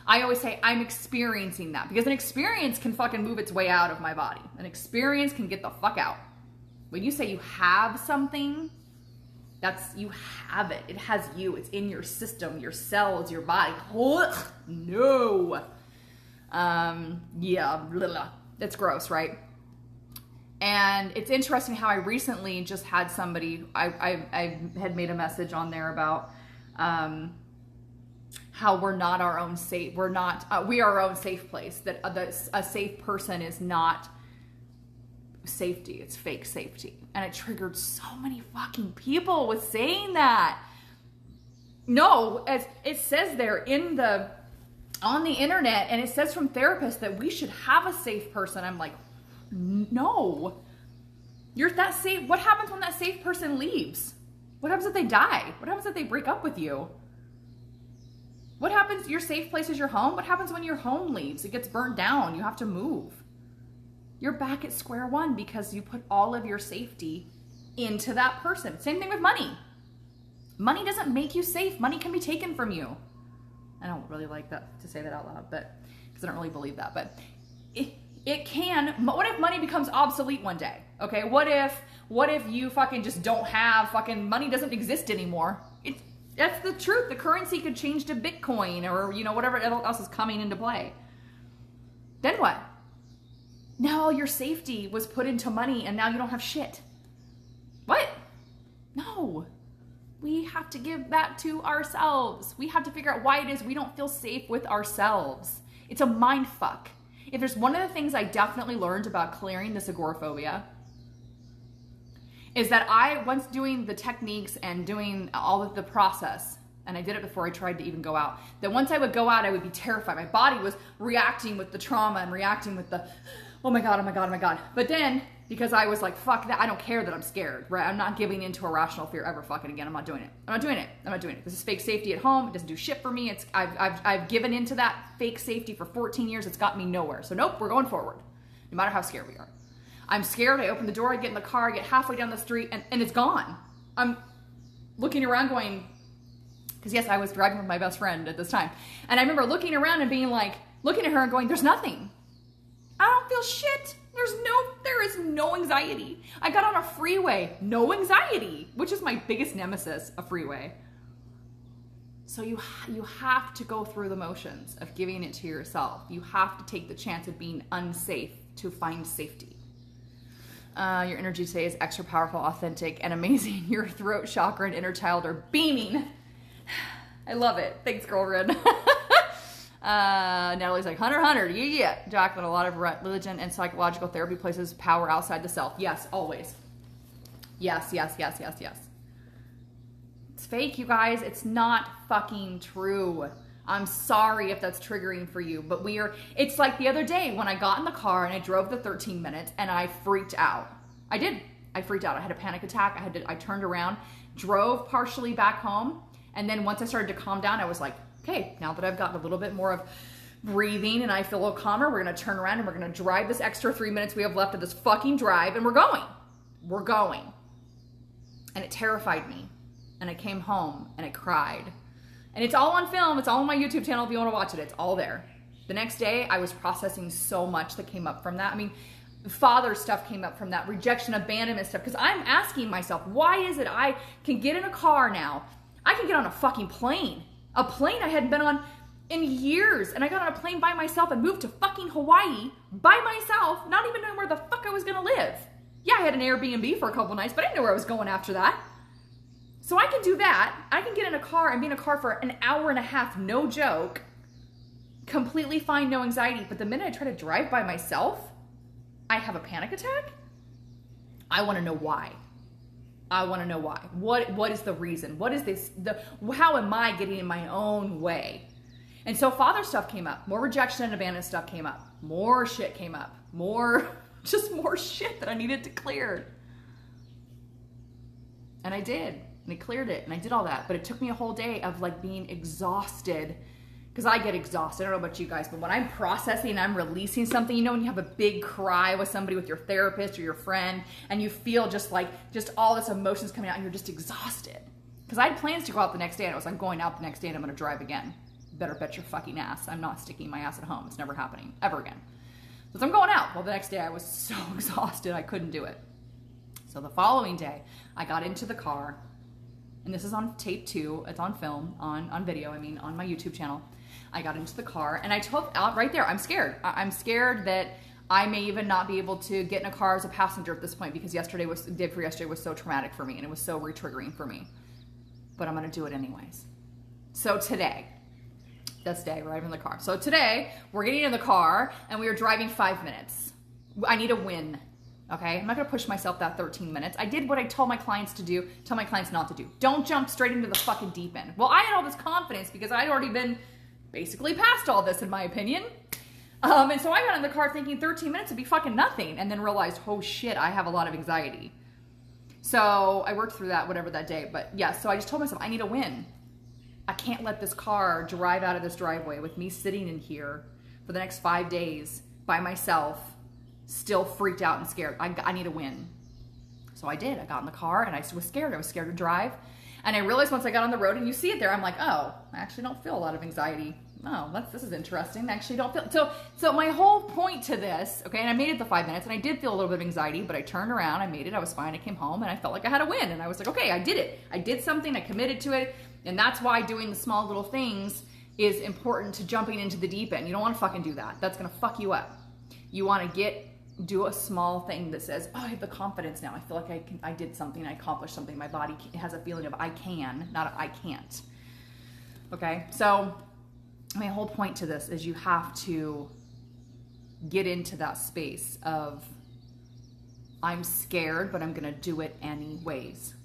I always say, I'm experiencing that. Because an experience can fucking move its way out of my body. An experience can get the fuck out. When you say you have something, you have it. It has you. It's in your system, your cells, your body. Ugh, no. Yeah, blah, blah. It's gross, right? And it's interesting how I recently just had somebody, I had made a message on there about how we're not our own safe, we are our own safe place, that a safe person is not safety, it's fake safety. And it triggered so many fucking people with saying that. No, as it says there on the internet, and it says from therapists that we should have a safe person. I'm like, No. You're that safe. What happens when that safe person leaves? What happens if they die? What happens if they break up with you? What happens? Your safe place is your home. What happens when your home leaves? It gets burnt down. You have to move. You're back at square one because you put all of your safety into that person. Same thing with money. Money doesn't make you safe. Money can be taken from you. I don't really like that to say that out loud, but because I don't really believe that, but it can. What if money becomes obsolete one day? Okay, what if you fucking just don't have fucking money doesn't exist anymore? That's the truth. The currency could change to Bitcoin or, you know, whatever else is coming into play. Then what? Now all your safety was put into money and now you don't have shit. What? No. We have to give that to ourselves. We have to figure out why it is we don't feel safe with ourselves. It's a mind fuck. If there's one of the things I definitely learned about clearing this agoraphobia is that I, once doing the techniques and doing all of the process, and I did it before I tried to even go out, that once I would go out, I would be terrified. My body was reacting with the trauma and reacting with the, oh my God, oh my God, oh my God. But then, because I was like, fuck that, I don't care that I'm scared, right? I'm not giving into irrational fear ever fucking again. I'm not doing it. I'm not doing it. I'm not doing it. This is fake safety at home. It doesn't do shit for me. I've given into that fake safety for 14 years. It's got me nowhere. So nope, we're going forward. No matter how scared we are. I'm scared. I open the door, I get in the car, I get halfway down the street, and it's gone. I'm looking around going, because yes, I was driving with my best friend at this time. And I remember looking around and being like, looking at her and going, there's nothing. I don't feel shit. There is no anxiety. I got on a freeway, no anxiety, which is my biggest nemesis, a freeway. So you have to go through the motions of giving it to yourself. You have to take the chance of being unsafe to find safety. Your energy today is extra powerful, authentic, and amazing. Your throat chakra and inner child are beaming. I love it. Thanks, girlfriend. Natalie's like, 100, yeah. Jacqueline, a lot of religion and psychological therapy places power outside the self. Yes, always. Yes. It's fake, you guys. It's not fucking true. I'm sorry if that's triggering for you, but it's like the other day when I got in the car and I drove the 13 minutes and I freaked out. I freaked out. I had a panic attack. I turned around, drove partially back home. And then once I started to calm down, I was like, okay, now that I've gotten a little bit more of breathing and I feel a little calmer, we're going to turn around and we're going to drive this extra 3 minutes we have left of this fucking drive, and we're going. And it terrified me. And I came home and I cried. And it's all on film. It's all on my YouTube channel if you want to watch it. It's all there. The next day, I was processing so much that came up from that. I mean, father stuff came up from that, rejection, abandonment stuff. Because I'm asking myself, why is it I can get in a car now? I can get on a fucking plane. A plane I hadn't been on in years. And I got on a plane by myself and moved to fucking Hawaii by myself, not even knowing where the fuck I was going to live. Yeah, I had an Airbnb for a couple nights, but I didn't know where I was going after that. So I can do that. I can get in a car and be in a car for an hour and a half, no joke, completely fine, no anxiety. But the minute I try to drive by myself, I have a panic attack. I want to know why. What is the reason? What is this? How am I getting in my own way? And so father stuff came up. More rejection and abandonment stuff came up. More shit came up. More shit that I needed to clear. And I did. And I cleared it and I did all that. But it took me a whole day of like being exhausted, because I get exhausted. I don't know about you guys, but when I'm processing and I'm releasing something, you know, when you have a big cry with somebody, with your therapist or your friend, and you feel just all this emotions coming out and you're just exhausted. Because I had plans to go out the next day and I was like, I'm going out the next day and I'm going to drive again. Better bet your fucking ass. I'm not sticking my ass at home. It's never happening ever again. So I'm going out. Well, the next day I was so exhausted I couldn't do it. So the following day I got into the car. And this is on tape too. It's on film, on video, on my YouTube channel. I got into the car and I told out right there, I'm scared. I'm scared that I may even not be able to get in a car as a passenger at this point, because yesterday was so traumatic for me and it was so re-triggering for me. But I'm going to do it anyways. So today, this day, we're driving in the car. So today, we're getting in the car and we are driving 5 minutes. I need a win. Okay, I'm not gonna push myself that 13 minutes. I did what I told my clients to do, tell my clients not to do. Don't jump straight into the fucking deep end. Well, I had all this confidence because I'd already been basically past all this, in my opinion. And so I got in the car thinking 13 minutes would be fucking nothing, and then realized, oh shit, I have a lot of anxiety. So I worked through that, whatever that day. But yeah, so I just told myself, I need a win. I can't let this car drive out of this driveway with me sitting in here for the next 5 days by myself, still freaked out and scared. I need a win. So I did. I got in the car and I was scared. I was scared to drive. And I realized once I got on the road and you see it there, I'm like, oh, I actually don't feel a lot of anxiety. Oh, this is interesting. I actually don't feel, so my whole point to this, okay, and I made it the 5 minutes and I did feel a little bit of anxiety, but I turned around, I made it, I was fine, I came home and I felt like I had a win. And I was like, okay, I did it. I did something, I committed to it. And that's why doing the small little things is important to jumping into the deep end. You don't want to fucking do that. That's going to fuck you up. You want to do a small thing that says, oh, I have the confidence now. I feel like I did something, I accomplished something. My body has a feeling of I can, not a I can't. Okay, so my whole point to this is you have to get into that space of I'm scared, but I'm going to do it anyways.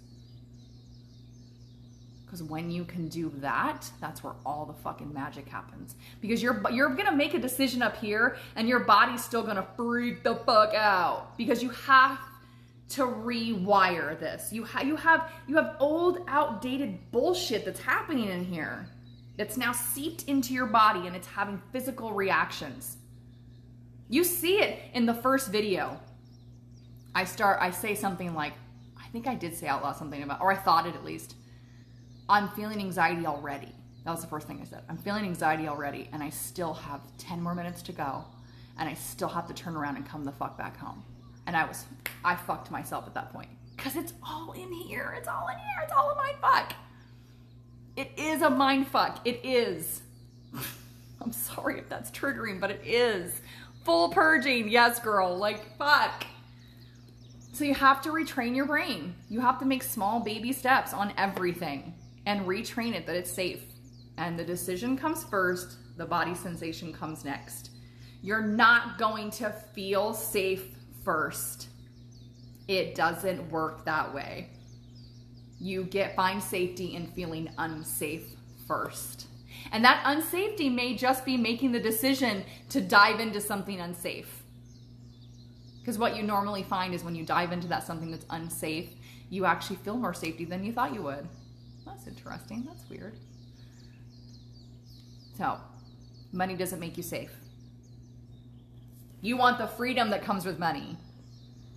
Because when you can do that, that's where all the fucking magic happens. Because you're going to make a decision up here and your body's still going to freak the fuck out. Because you have to rewire this. You have old, outdated bullshit that's happening in here. It's now seeped into your body and it's having physical reactions. You see it in the first video. I say something like, I think I did say out loud something about, or I thought it at least. I'm feeling anxiety already. That was the first thing I said. I'm feeling anxiety already, and I still have 10 more minutes to go, and I still have to turn around and come the fuck back home. And I fucked myself at that point. Because it's all in here. It's all in here. It's all a mind fuck. It is a mind fuck. It is. I'm sorry if that's triggering, but it is. Full purging. Yes, girl. Like, fuck. So you have to retrain your brain. You have to make small baby steps on everything and retrain it that it's safe. And the decision comes first, the body sensation comes next. You're not going to feel safe first. It doesn't work that way. You find safety in feeling unsafe first. And that unsafety may just be making the decision to dive into something unsafe. Because what you normally find is when you dive into that something that's unsafe, you actually feel more safety than you thought you would. That's interesting. That's weird. So, money doesn't make you safe. You want the freedom that comes with money.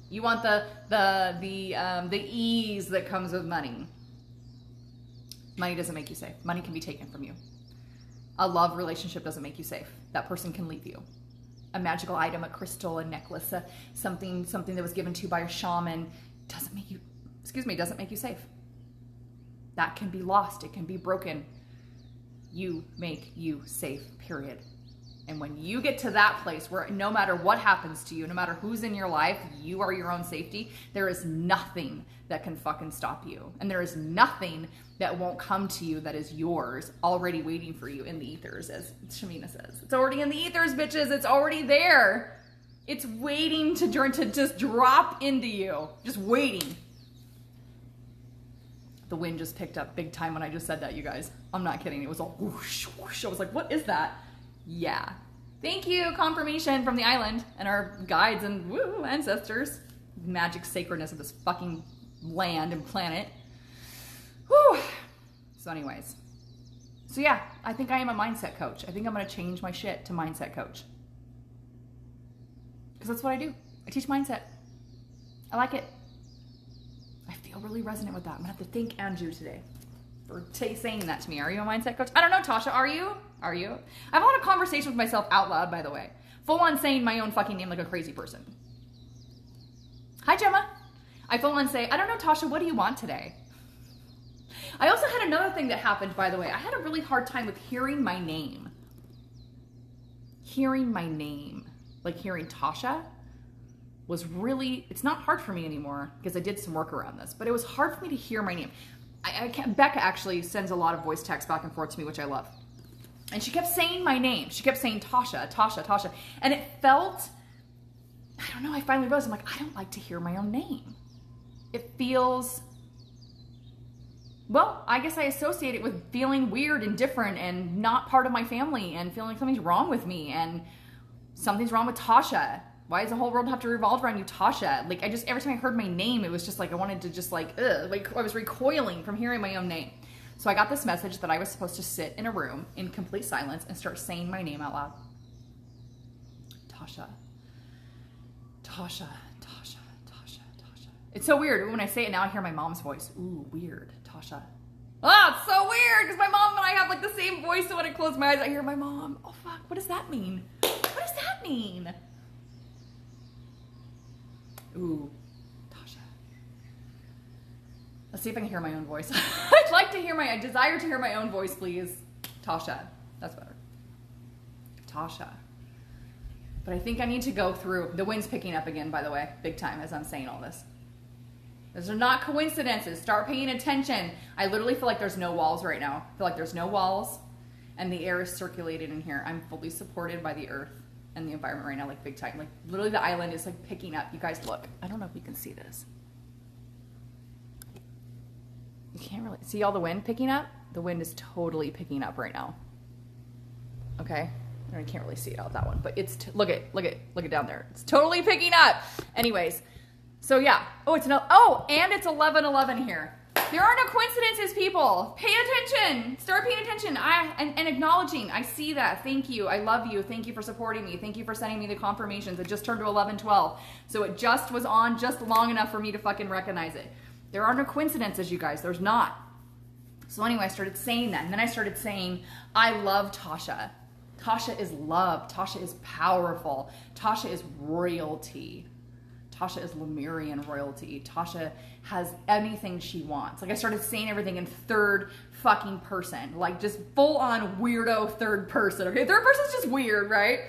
You want the ease that comes with money. Money doesn't make you safe. Money can be taken from you. A love relationship doesn't make you safe. That person can leave you. A magical item, a crystal, a necklace, something that was given to you by a shaman doesn't make you safe. That can be lost. It can be broken. You make you safe, period. And when you get to that place where no matter what happens to you, no matter who's in your life, you are your own safety, there is nothing that can fucking stop you. And there is nothing that won't come to you that is yours, already waiting for you in the ethers, as Shamina says. It's already in the ethers, bitches. It's already there. It's waiting to just drop into you. Just waiting. The wind just picked up big time when I just said that, you guys. I'm not kidding. It was all whoosh, whoosh. I was like, what is that? Yeah. Thank you, confirmation from the island and our guides and ancestors. Magic sacredness of this fucking land and planet. Whew. So anyways. So yeah, I think I am a mindset coach. I think I'm going to change my shit to mindset coach. Because that's what I do. I teach mindset. I like it. I feel really resonant with that. I'm going to have to thank Andrew today for saying that to me. Are you a mindset coach? I don't know, Tasha. Are you? Are you? I've had a conversation with myself out loud, by the way. Full on saying my own fucking name like a crazy person. Hi, Gemma. I full on say, I don't know, Tasha, what do you want today? I also had another thing that happened, by the way. I had a really hard time with hearing my name. Hearing my name. Like hearing Tasha was really, it's not hard for me anymore because I did some work around this, but it was hard for me to hear my name. Becca actually sends a lot of voice text back and forth to me, which I love. And she kept saying my name. She kept saying Tasha, Tasha, Tasha. And it felt, I don't know, I finally realized, I'm like, I don't like to hear my own name. It feels, well, I guess I associate it with feeling weird and different and not part of my family and feeling like something's wrong with me. And Something's wrong with Tasha. Why does the whole world have to revolve around you, Tasha? Like, every time I heard my name, it was just like, I wanted to just like, ugh. Like, I was recoiling from hearing my own name. So I got this message that I was supposed to sit in a room in complete silence and start saying my name out loud. Tasha. Tasha. Tasha. Tasha. Tasha. It's so weird. When I say it now, I hear my mom's voice. Ooh, weird. Tasha. Oh, it's so weird because my mom and I have like the same voice. So when I close my eyes, I hear my mom. Oh, fuck. What does that mean? What does that mean? Ooh, Tasha. Let's see if I can hear my own voice. I desire to hear my own voice, please. Tasha. That's better. Tasha. But I think I need to go through. The wind's picking up again, by the way, big time as I'm saying all this. Those are not coincidences. Start paying attention. I literally feel like there's no walls right now. I feel like there's no walls and the air is circulating in here. I'm fully supported by the earth and the environment right now, like big time. Like literally the island is like picking up. You guys look. I don't know if you can see this. You can't really see all the wind picking up. The wind is totally picking up right now. Okay. I can't really see it out that one, but it's, look it down there. It's totally picking up. Anyways. So yeah. Oh, and it's 11:11 here. There are no coincidences, people. Pay attention. Start paying attention. And acknowledging. I see that. Thank you. I love you. Thank you for supporting me. Thank you for sending me the confirmations. It just turned to 11:12. So it just was on just long enough for me to fucking recognize it. There are no coincidences, you guys. There's not. So anyway, I started saying that. And then I started saying, I love Tasha. Tasha is love. Tasha is powerful. Tasha is royalty. Tasha is Lemurian royalty. Tasha has anything she wants. Like I started saying everything in third fucking person. Like just full on weirdo third person. Okay, third person's just weird, right?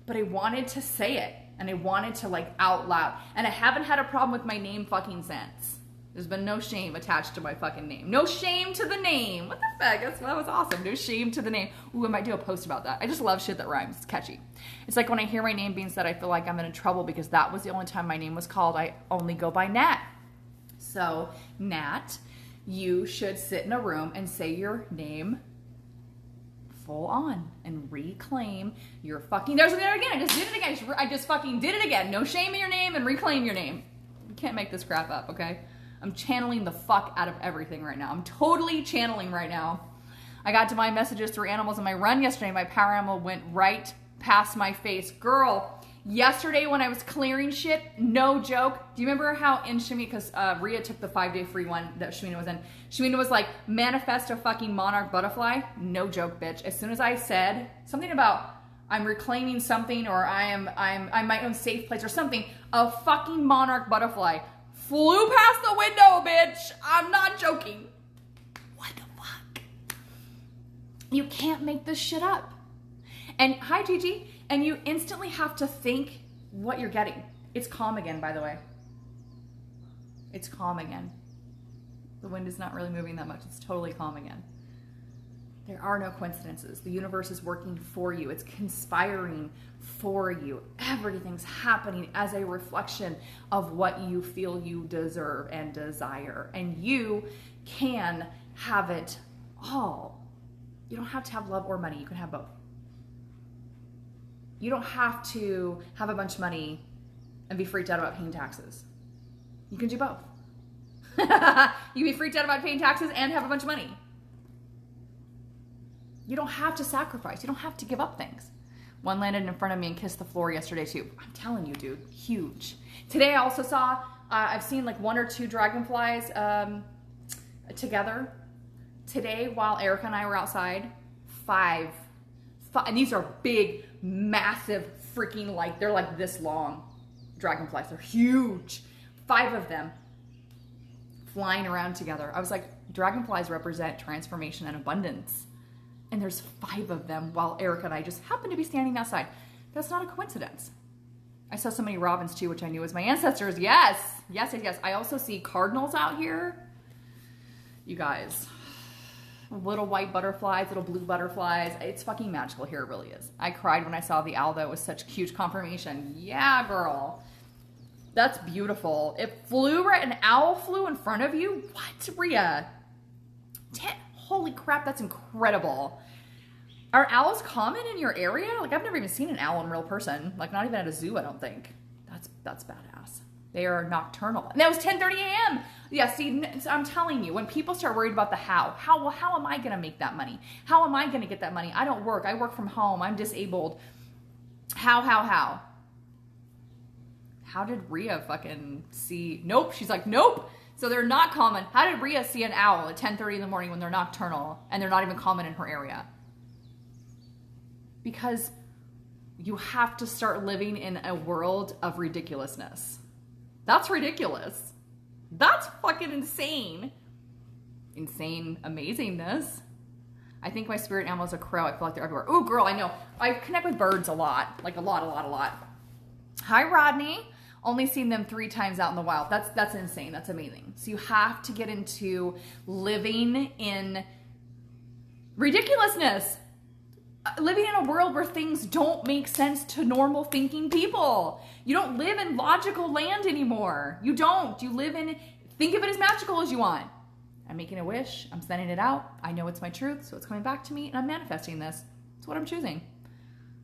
But I wanted to say it. And I wanted to like out loud. And I haven't had a problem with my name fucking since. There's been no shame attached to my fucking name. No shame to the name. What the fuck? That was awesome. No shame to the name. Ooh, I might do a post about that. I just love shit that rhymes. It's catchy. It's like when I hear my name being said, I feel like I'm in trouble because that was the only time my name was called. I only go by Nat. So, Nat, you should sit in a room and say your name full on and reclaim your fucking... There's it again. I just did it again. I just fucking did it again. No shame in your name and reclaim your name. You can't make this crap up, okay? I'm channeling the fuck out of everything right now. I'm totally channeling right now. I got divine messages through animals in my run yesterday. My power animal went right past my face. Girl, yesterday when I was clearing shit, no joke. Do you remember how in Shemina, because Rhea took the 5-day free one that Shemina was in. Shemina was like, manifest a fucking monarch butterfly. No joke, bitch. As soon as I said something about I'm reclaiming something or I'm my own safe place or something, a fucking monarch butterfly flew past the window, bitch. I'm not joking. What the fuck? You can't make this shit up. And hi, Gigi. And you instantly have to think what you're getting. It's calm again, by the way. It's calm again. The wind is not really moving that much. It's totally calm again. There are no coincidences. The universe is working for you. It's conspiring for you. Everything's happening as a reflection of what you feel you deserve and desire. And you can have it all. You don't have to have love or money. You can have both. You don't have to have a bunch of money and be freaked out about paying taxes. You can do both. You can be freaked out about paying taxes and have a bunch of money. You don't have to sacrifice. You don't have to give up things. One landed in front of me and kissed the floor yesterday too. I'm telling you, dude, huge. Today I also saw, I've seen like 1 or 2 dragonflies together. Today while Erica and I were outside, 5, and these are big, massive, freaking like, they're like this long dragonflies. They're huge. 5 of them flying around together. I was like, dragonflies represent transformation and abundance. And there's 5 of them while Erica and I just happened to be standing outside. That's not a coincidence. I saw so many robins too, which I knew was my ancestors. Yes. Yes, yes, yes. I also see cardinals out here. You guys. Little white butterflies, little blue butterflies. It's fucking magical here. It really is. I cried when I saw the owl. That was such huge confirmation. Yeah, girl. That's beautiful. It flew right, an owl flew in front of you? What, Rhea? Holy crap, that's incredible. Are owls common in your area? Like, I've never even seen an owl in real person. Like, not even at a zoo, I don't think. That's badass. They are nocturnal. And that was 10:30 a.m. Yeah, see, I'm telling you, when people start worried about the how am I going to make that money? How am I going to get that money? I don't work. I work from home. I'm disabled. How? How did Rhea fucking see? Nope. She's like, nope. So they're not common. How did Rhea see an owl at 10:30 in the morning when they're nocturnal and they're not even common in her area? Because you have to start living in a world of ridiculousness. That's ridiculous. That's fucking insane. Insane amazingness. I think my spirit animal is a crow. I feel like they're everywhere. Ooh, girl, I know. I connect with birds a lot. Like a lot. Hi, Rodney. Only seen them 3 times out in the wild. That's insane. That's amazing. So you have to get into living in ridiculousness. Living in a world where things don't make sense to normal thinking people. You don't live in logical land anymore. You don't. You live in, think of it as magical as you want. I'm making a wish. I'm sending it out. I know it's my truth, so it's coming back to me, and I'm manifesting this. It's what I'm choosing.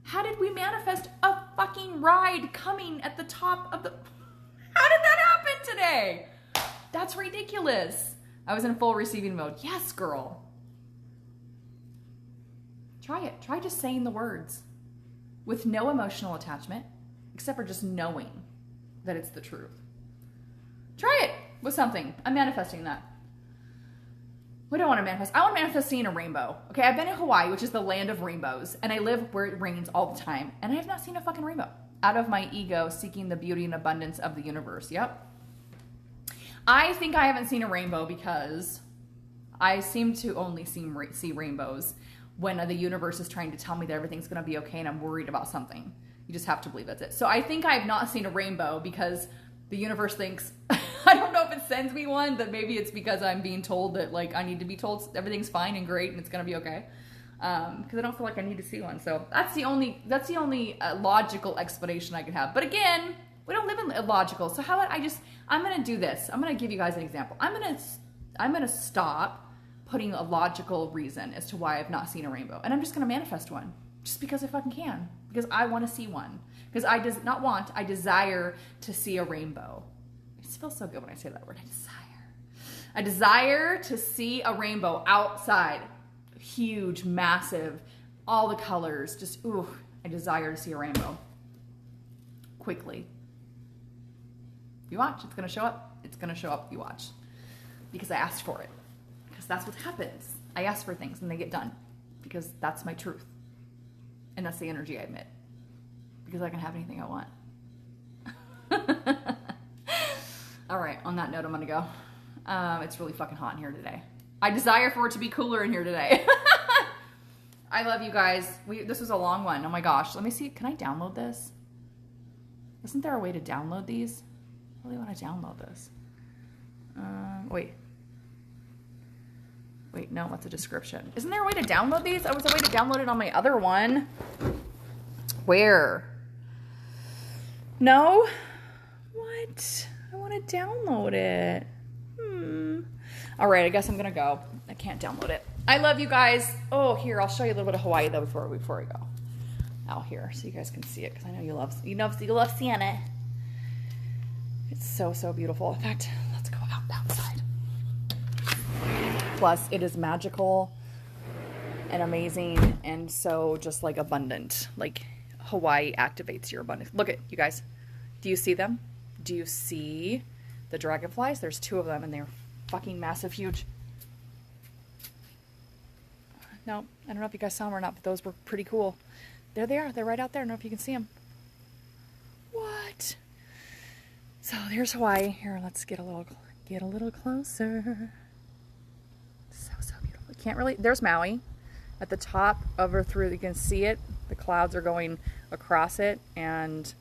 How did we manifest a fucking ride coming at the top of the... How did that happen today? That's ridiculous. I was in full receiving mode. Yes, girl. Try it. Try just saying the words with no emotional attachment, except for just knowing that it's the truth. Try it with something. I'm manifesting that. What do I want to manifest? I want to manifest seeing a rainbow. Okay, I've been in Hawaii, which is the land of rainbows, and I live where it rains all the time, and I have not seen a fucking rainbow. Out of my ego, seeking the beauty and abundance of the universe. Yep. I think I haven't seen a rainbow because I seem to only see rainbows when the universe is trying to tell me that everything's going to be okay and I'm worried about something. You just have to believe that's it. So I think I have not seen a rainbow because the universe thinks, I don't know if it sends me one, that maybe it's because I'm being told that, like, I need to be told everything's fine and great and it's going to be okay. Because I don't feel like I need to see one. So that's the only logical explanation I could have. But again, we don't live in illogical. So how about I'm going to do this. I'm going to give you guys an example. I'm going to stop putting a logical reason as to why I've not seen a rainbow. And I'm just going to manifest one. Just because I fucking can. Because I want to see one. Because I desire to see a rainbow. It feels so good when I say that word. I desire to see a rainbow outside. Huge, massive, all the colors. Just, ooh, I desire to see a rainbow. Quickly. You watch. It's going to show up. It's going to show up. You watch. Because I asked for it. That's what happens. I ask for things and they get done because that's my truth. And that's the energy I emit because I can have anything I want. All right. On that note, I'm going to go. It's really fucking hot in here today. I desire for it to be cooler in here today. I love you guys. This was a long one. Oh my gosh. Let me see. Can I download this? Isn't there a way to download these? I really want to download this. Wait, no, what's a description? Isn't there a way to download these? Oh, was a way to download it on my other one. Where? No? What? I want to download it. All right, I guess I'm going to go. I can't download it. I love you guys. Oh, here, I'll show you a little bit of Hawaii, though, before we go. Out here, so you guys can see it, because I know you love seeing it. It's so, so beautiful. In fact, let's go outside. Plus, it is magical and amazing and so just like abundant. Like Hawaii activates your abundance. Look at you guys. Do you see them? Do you see the dragonflies? There's 2 of them and they're fucking massive, huge. No, I don't know if you guys saw them or not, but those were pretty cool. There they are. They're right out there. I don't know if you can see them. What? So there's Hawaii. Here, let's get a little closer. So beautiful. Can't really, there's Maui at the top over through, you can see it. The clouds are going across it. And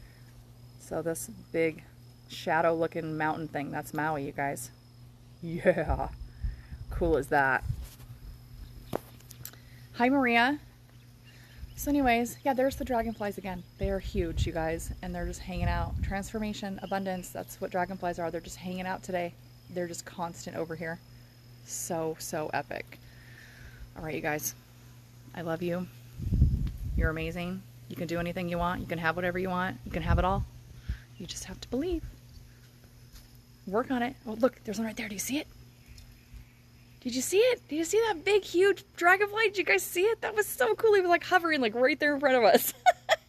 so this big shadow looking mountain thing, that's Maui, you guys. Yeah. Cool as that. Hi, Maria. So anyways, yeah, there's the dragonflies again. They are huge, you guys, and they're just hanging out. Transformation, abundance, that's what dragonflies are. They're just hanging out today. They're just constant over here. So, so epic. All right, you guys. I love you. You're amazing. You can do anything you want. You can have whatever you want. You can have it all. You just have to believe. Work on it. Oh, look, there's one right there. Do you see it? Did you see it? Did you see that big, huge dragonfly? Did you guys see it? That was so cool. He was like hovering like right there in front of us.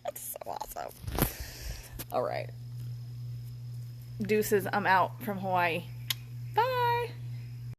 That's so awesome. All right. Deuces, I'm out from Hawaii.